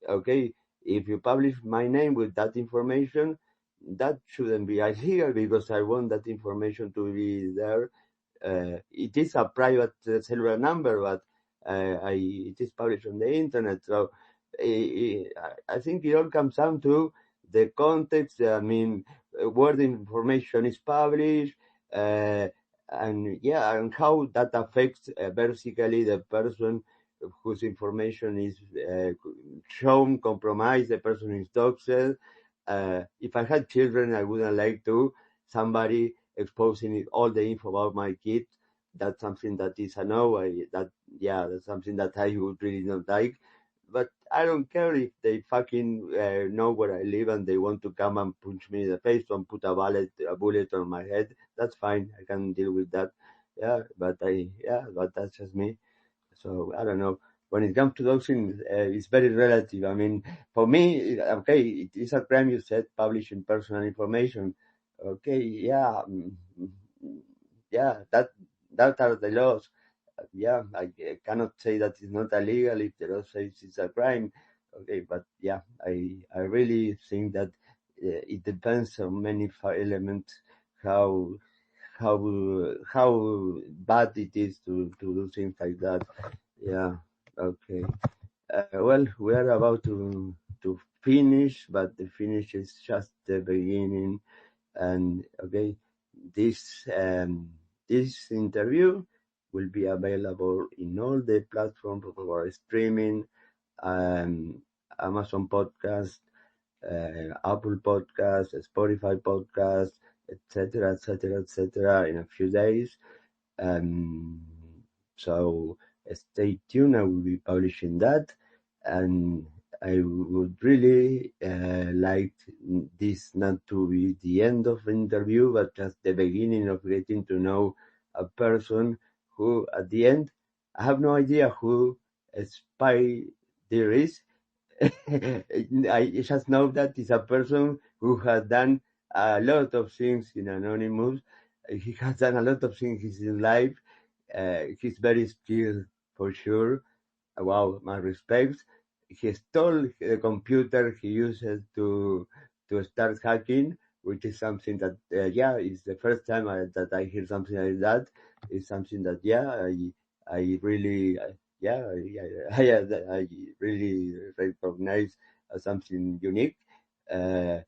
Okay, if you publish my name with that information, that shouldn't be illegal because I want that information to be there. It is a private cellular number, but it is published on the internet. So I think it all comes down to the context. I mean, where the information is published, and yeah, and how that affects basically the person whose information is shown, compromised, the person is doxed. If I had children, I wouldn't like to somebody exposing all the info about my kids. That's something that is a no. That's something that I would really not like. But I don't care if they fucking know where I live and they want to come and punch me in the face and put a bullet on my head. That's fine. I can deal with that. But that's just me. So I don't know. When it comes to doxing, it's very relative. I mean, for me, okay, it is a crime. You said publishing personal information. Okay, yeah, yeah, that are the laws. Yeah, I cannot say that it's not illegal if the law says it's a crime. Okay, but yeah, I really think that it depends on many elements how how bad it is to do things like that. Yeah. Okay. Well, we are about to finish, but the finish is just the beginning. And okay, this this interview will be available in all the platforms of our streaming, um, Amazon Podcast, Apple Podcast, Spotify Podcast, etc., etc., etc. in a few days. Um, so stay tuned. I will be publishing that, and I would really like this not to be the end of the interview, but just the beginning of getting to know a person who, at the end, I have no idea who a spy there is. I just know that it's a person who has done a lot of things in Anonymous. He has done a lot of things in his life. He's very skilled for sure. Wow, my respects. He stole the computer he uses to start hacking, which is something that is the first time that I hear something like that. It's something that I really I really recognize as something unique. Uh,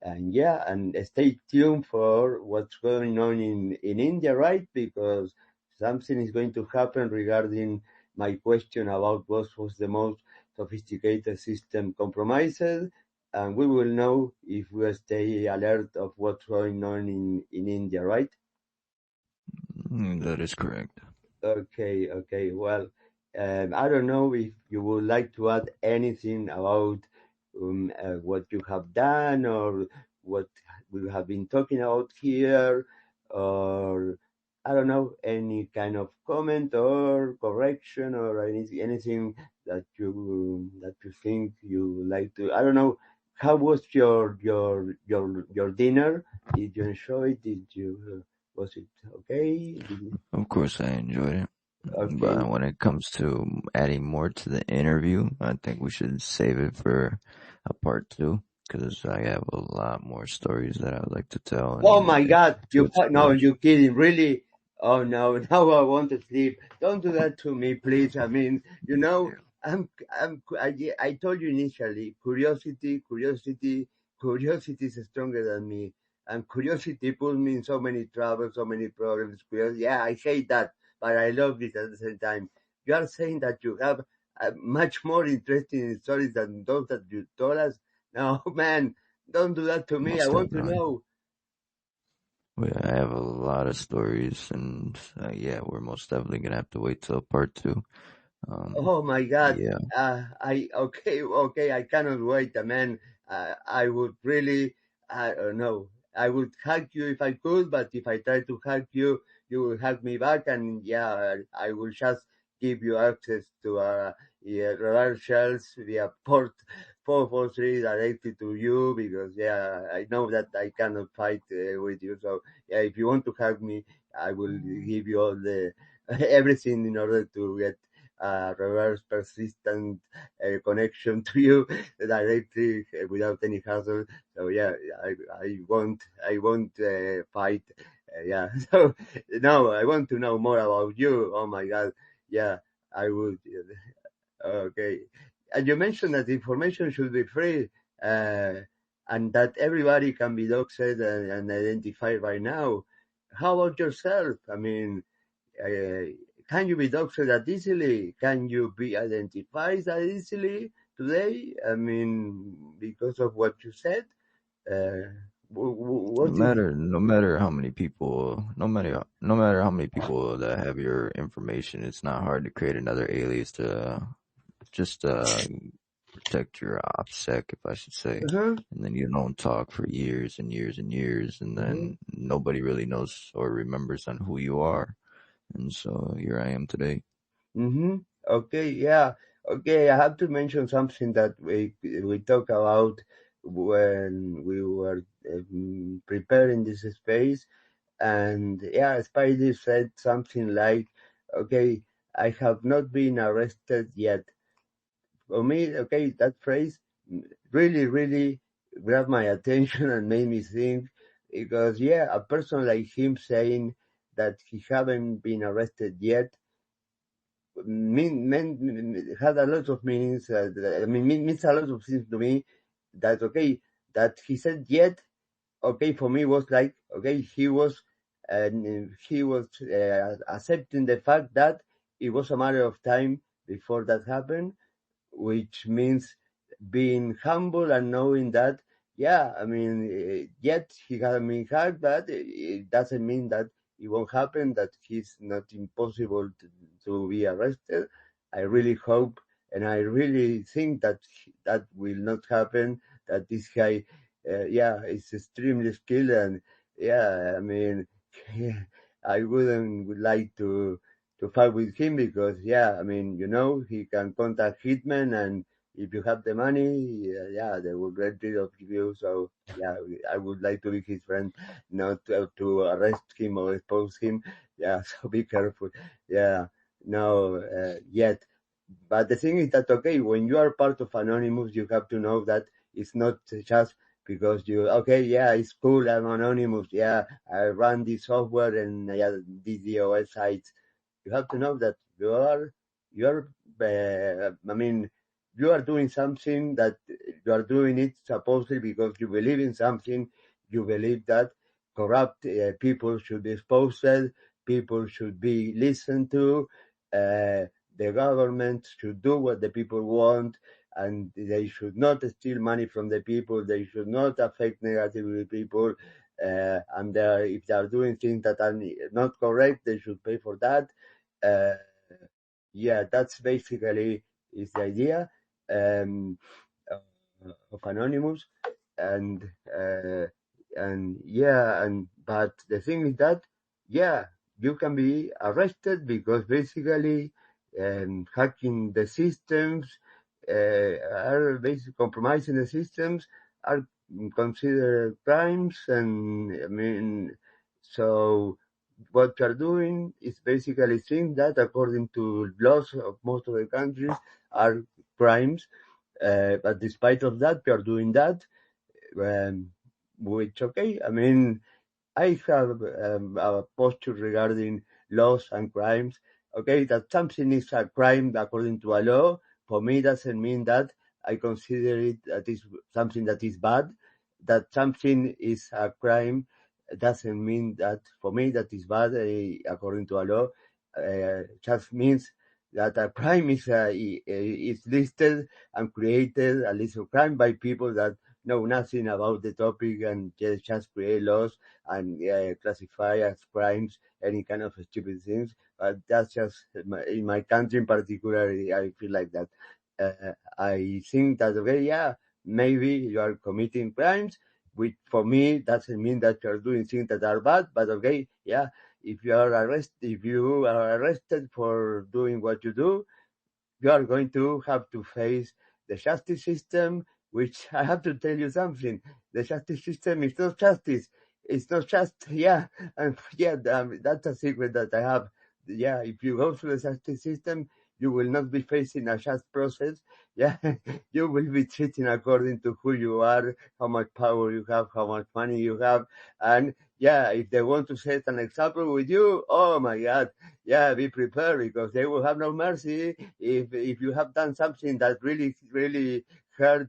and stay tuned for what's going on in India, right? Because something is going to happen regarding my question about what was the most sophisticated system compromised, and we will know if we stay alert of what's going on in India, right? That is correct. Okay. Well, I don't know if you would like to add anything about what you have done or what we have been talking about here, or I don't know, any kind of comment or correction or anything that you think you would like to. I don't know. How was your dinner? Did you enjoy it? Did you? Was it okay? Of course, I enjoyed it. Okay. But when it comes to adding more to the interview, I think we should save it for a part two because I have a lot more stories that I would like to tell Oh and my God, to no, expose. you're kidding, really? Oh no, now I want to sleep. Don't do that to me, please. I mean, I told you initially, curiosity is stronger than me. And curiosity puts me in so many troubles, so many problems. Yeah, I hate that, but I love it at the same time. You are saying that you have much more interesting stories than those that you told us. No, man, don't do that to me. I Most want to definitely. know. I have a lot of stories, and yeah, we're most definitely gonna have to wait till part two. Oh my God. Yeah, Okay, I cannot wait, man. I would really, I don't know. I would hug you if I could, but if I try to hug you, you will hug me back, and yeah, I will just give you access to yeah, reverse shells via port 443 directly to you because yeah, I know that I cannot fight with you. So yeah, if you want to hug me, I will give you all the everything in order to get reverse persistent connection to you directly without any hassle. So yeah, I won't fight. Yeah. So no, I want to know more about you. Oh my God. Yeah, I would. Okay. And you mentioned that information should be free, uh, and that everybody can be doxed and identified by now. How about yourself? I mean, uh, can you be doxed that easily? Can you be identified that easily today? I mean, because of what you said, uh, what is? no matter how many people that have your information, it's not hard to create another alias to just protect your OPSEC, if I should say. Uh-huh, And then you don't talk for years and years and years, and uh-huh, then nobody really knows or remembers on who you are. And so here I am today. mm-hmm. Okay, yeah. Okay, I have to mention something that we talked about when we were preparing this space. And yeah, Spidey said something like, okay, I have not been arrested yet. For me, okay, that phrase really, really grabbed my attention and made me think because yeah, a person like him saying that he haven't been arrested yet had a lot of meanings. I mean, means a lot of things to me. That okay, that he said yet okay for me was like okay he was accepting the fact that it was a matter of time before that happened, which means being humble and knowing that yeah, I mean yet he hasn't been hacked, but it doesn't mean that it won't happen, that he's not impossible to be arrested. I really hope and I really think that that will not happen, that this guy yeah, is extremely skilled and yeah, I mean I would like to fight with him because yeah, I mean, you know, he can contact hitmen and if you have the money, yeah, they will get rid of you. So yeah, I would like to be his friend, not to arrest him or expose him. Yeah, so be careful. Yeah, no, yet. But the thing is that okay, when you are part of Anonymous, you have to know that it's not just because you okay, yeah, it's cool, I'm Anonymous, yeah, I run this software and yeah, these DOS sites. You have to know that you are I mean you are doing something that you are doing it supposedly because you believe in something. You believe that corrupt people should be exposed, people should be listened to, the government should do what the people want, and they should not steal money from the people, they should not affect negatively people, and if they are doing things that are not correct, they should pay for that. uh, yeah, that's basically is the idea um, of Anonymous, and uh, and yeah, and but the thing is that yeah, you can be arrested because basically hacking the systems are basically compromising the systems are considered crimes, and I mean so. what you're doing is basically things that, according to laws of most of the countries, are crimes. But despite of that, you're doing that, um, which okay. I mean, I have a posture regarding laws and crimes. Okay, that something is a crime according to a law, for me doesn't mean that I consider it that is something that is bad. That something is a crime doesn't mean that for me that is bad according to a law. Just means that a crime is listed and created a list of crime by people that know nothing about the topic and just create laws and classify as crimes any kind of stupid things. But that's just in my country in particular. I feel like that. I think that okay, yeah, maybe you are committing crimes, which for me doesn't mean that you are doing things that are bad. But okay, yeah, if you are arrested for doing what you do, you are going to have to face the justice system, which I have to tell you something. The justice system is not justice. It's not just, yeah, and yeah, that's a secret that I have. Yeah, if you go through the justice system, you will not be facing a just process. Yeah, you will be treated according to who you are, how much power you have, how much money you have. And yeah, if they want to set an example with you, oh my God, yeah, be prepared because they will have no mercy if you have done something that really hurt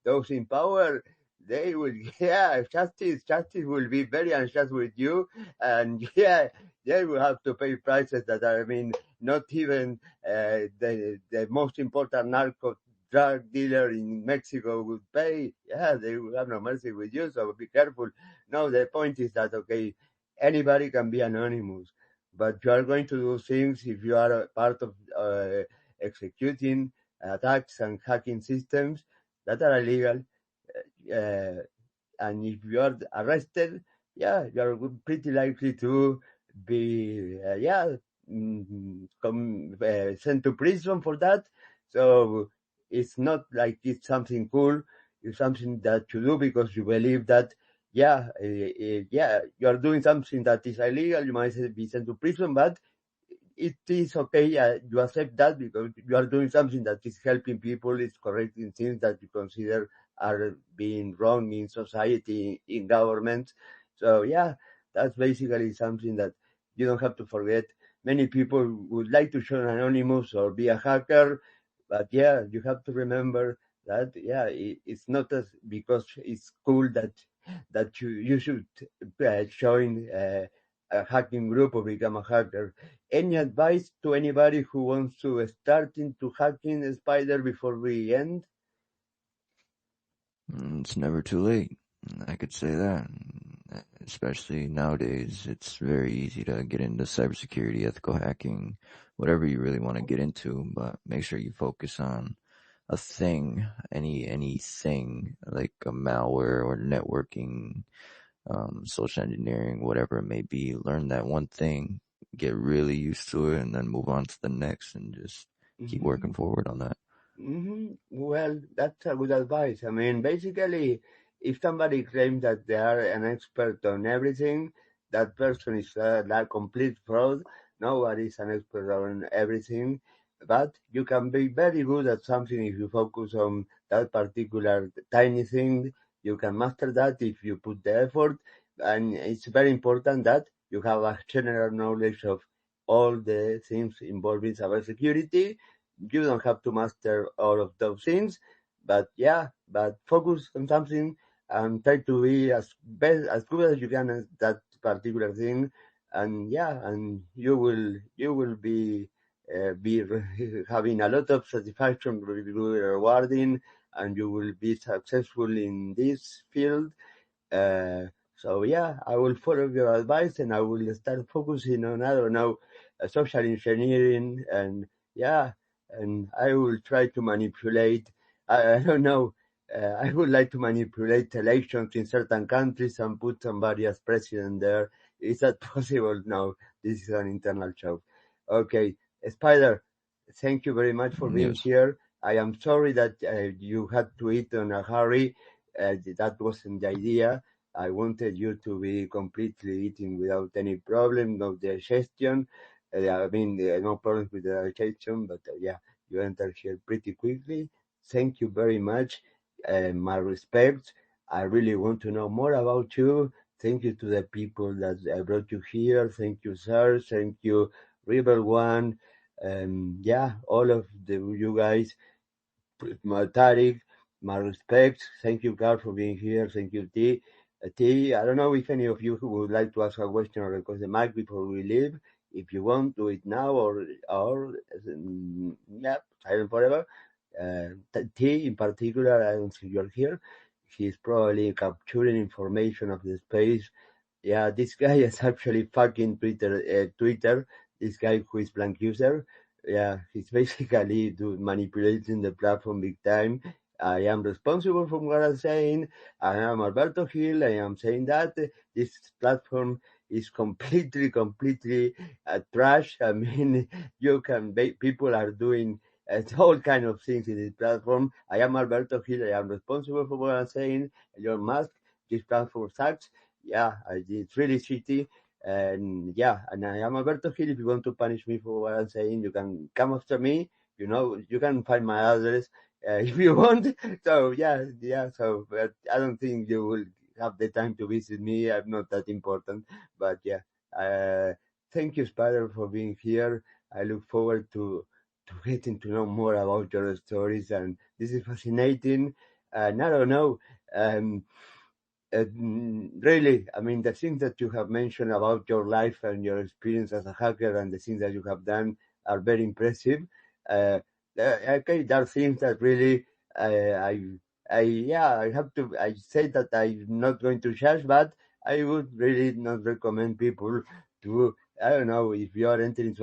those in power. They will, yeah, justice will be very unjust with you, and yeah, they will have to pay prices that are, I mean, not even the most important narco drug dealer in Mexico would pay. Yeah, they will have no mercy with you, so be careful. No, the point is that okay, anybody can be anonymous, but you are going to do things if you are a part of executing attacks and hacking systems that are illegal. Uh, and if you are arrested, yeah, you are pretty likely to be, sent to prison for that. So it's not like it's something cool. It's something that you do because you believe that, yeah, you are doing something that is illegal. You might be sent to prison, but it is okay. You accept that because you are doing something that is helping people, is correcting things that you consider are being wrong in society, in government. So yeah, that's basically something that you don't have to forget. Many people would like to join Anonymous or be a hacker, but yeah, you have to remember that yeah, it's not as because it's cool that you should join a hacking group or become a hacker. Any advice to anybody who wants to start into hacking Spider before we end? It's never too late. I could say that. Especially nowadays, it's very easy to get into cybersecurity, ethical hacking, whatever you really want to get into, but make sure you focus on a thing, anything like a malware or networking, social engineering, whatever it may be. Learn that one thing, get really used to it, and then move on to the next and just keep Mm-hmm. working forward on that. Well, that's a good advice. I mean, basically, if somebody claims that they are an expert on everything, that person is like complete fraud. Nobody is an expert on everything, but you can be very good at something if you focus on that particular tiny thing. You can master that if you put the effort, and it's very important that you have a general knowledge of all the things involving cybersecurity. You don't have to master all of those things, but yeah, but focus on something and try to be as good as you can at that particular thing, and yeah, and you will be having a lot of satisfaction, will be rewarding, and you will be successful in this field. uh, so yeah, I will follow your advice and I will start focusing on, I don't know, social engineering and yeah, and I will try to manipulate, I don't know, I would like to manipulate elections in certain countries and put somebody as president there. Is that possible? No, this is an internal joke. Okay, Spider, thank you very much for being Yes. here. I am sorry that you had to eat in a hurry. That wasn't the idea. I wanted you to be completely eating without any problem, no digestion. No problems with the digestion, but yeah, you entered here pretty quickly. Thank you very much. My respects. I really want to know more about you. Thank you to the people that brought you here. Thank you, sir. Thank you, River One. Yeah, all of you guys. Tariq, my respects. Thank you, Carl, for being here. Thank you, T. T, I don't know if any of you who would like to ask a question or request the mic before we leave. If you want, do it now or yeah, silent forever. T in particular, I don't think you're here. He's probably capturing information of the space. Yeah, this guy is actually fucking Twitter. This guy who is blank user. Yeah, he's basically manipulating the platform big time. I am responsible for what I'm saying. I am Alberto Gil. I am saying that this platform is completely trash. I mean, people are doing all kind of things in this platform. I am Alberto Gil. I am responsible for what I'm saying. Elon Musk, this platform sucks. Yeah, it's really shitty. And yeah, and I am Alberto Gil. If you want to punish me for what I'm saying, you can come after me. You know, you can find my address if you want. So yeah. So, but I don't think you will have the time to visit me. I'm not that important. But yeah, thank you, Spider, for being here. I look forward to getting to know more about your stories, and this is fascinating. And I don't know. Um, Really, I mean, the things that you have mentioned about your life and your experience as a hacker and the things that you have done are very impressive. Uh, okay, there are things that really, yeah, I say that I'm not going to judge, but I would really not recommend people to, I don't know, if you are entering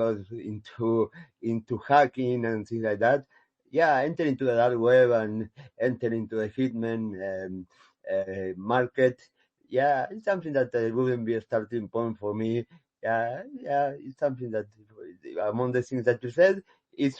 into hacking and things like that. Yeah, enter into the dark web and enter into the hitman. Market. Yeah, it's something that wouldn't be a starting point for me. Yeah, it's something that among the things that you said, it's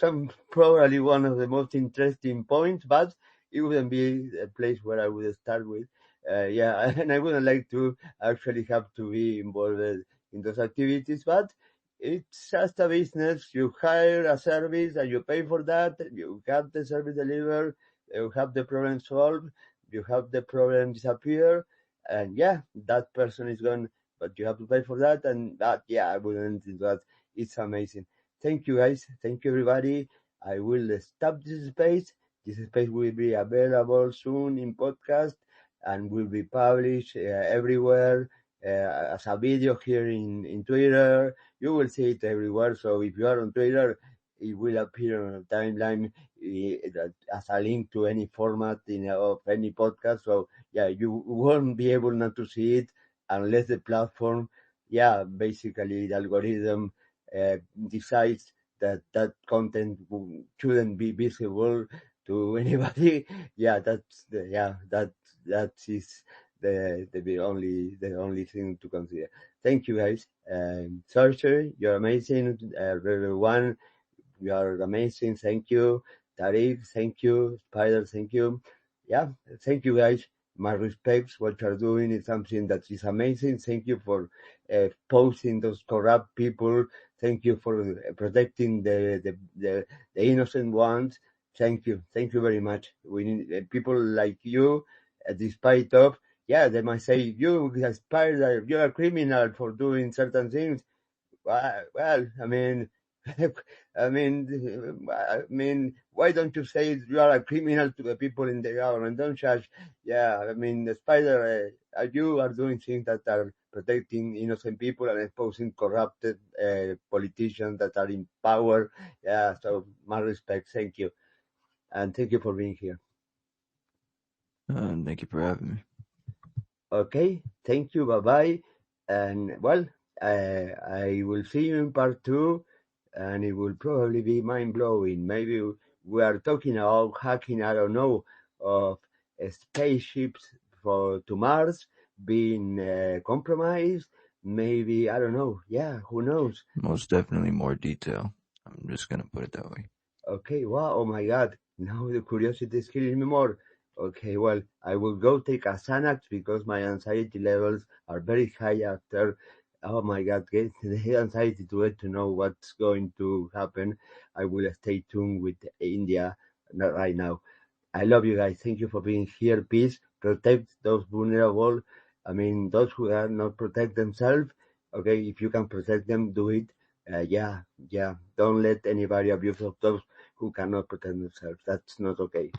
probably one of the most interesting points, but it wouldn't be a place where I would start with. Yeah, and I wouldn't like to actually have to be involved in those activities, but it's just a business. You hire a service and you pay for that. You have the service delivered. You have the problem solved, you have the problem disappear, and yeah, that person is gone, but you have to pay for that, and that, yeah, I wouldn't do that. It's amazing. Thank you, guys. Thank you, everybody. I will stop this space. This space will be available soon in podcast and will be published everywhere as a video here in Twitter. You will see it everywhere. So if you are on Twitter, it will appear on a timeline as a link to any format of any podcast. So yeah, you won't be able not to see it unless the platform, yeah, basically the algorithm decides that that content shouldn't be visible to anybody. Yeah, that is the only thing to consider. Thank you, guys. Sorcery, you're amazing. Everyone, you are amazing. Thank you. Tariq, thank you. Spider, thank you. Yeah, thank you, guys. My respects. What you're doing is something that is amazing. Thank you for posting those corrupt people. Thank you for protecting the innocent ones. Thank you. Thank you very much. We need people like you, despite of, yeah, they might say you, Spider, you're a criminal for doing certain things. Well, I mean, why don't you say you are a criminal to the people in the government? Don't judge. Yeah, I mean, the Spider, you are doing things that are protecting innocent people and exposing corrupted politicians that are in power. Yeah, so my respect. Thank you, and thank you for being here. Thank you for having me. Okay, thank you. Bye bye, and well, I will see you in part two. And it will probably be mind blowing. Maybe we are talking about hacking, I don't know, of spaceships to Mars being compromised. Maybe, I don't know. Yeah, who knows? Most definitely more detail. I'm just gonna put it that way. Okay, wow, oh my god. Now the curiosity is killing me more. Okay, well, I will go take a Xanax because my anxiety levels are very high after. Oh my God, get the anxiety to know what's going to happen. I will stay tuned with India right now. I love you guys. Thank you for being here. Peace. Protect those vulnerable. I mean, those who are not protect themselves. Okay, if you can protect them, do it. Yeah. Don't let anybody abuse of those who cannot protect themselves. That's not okay.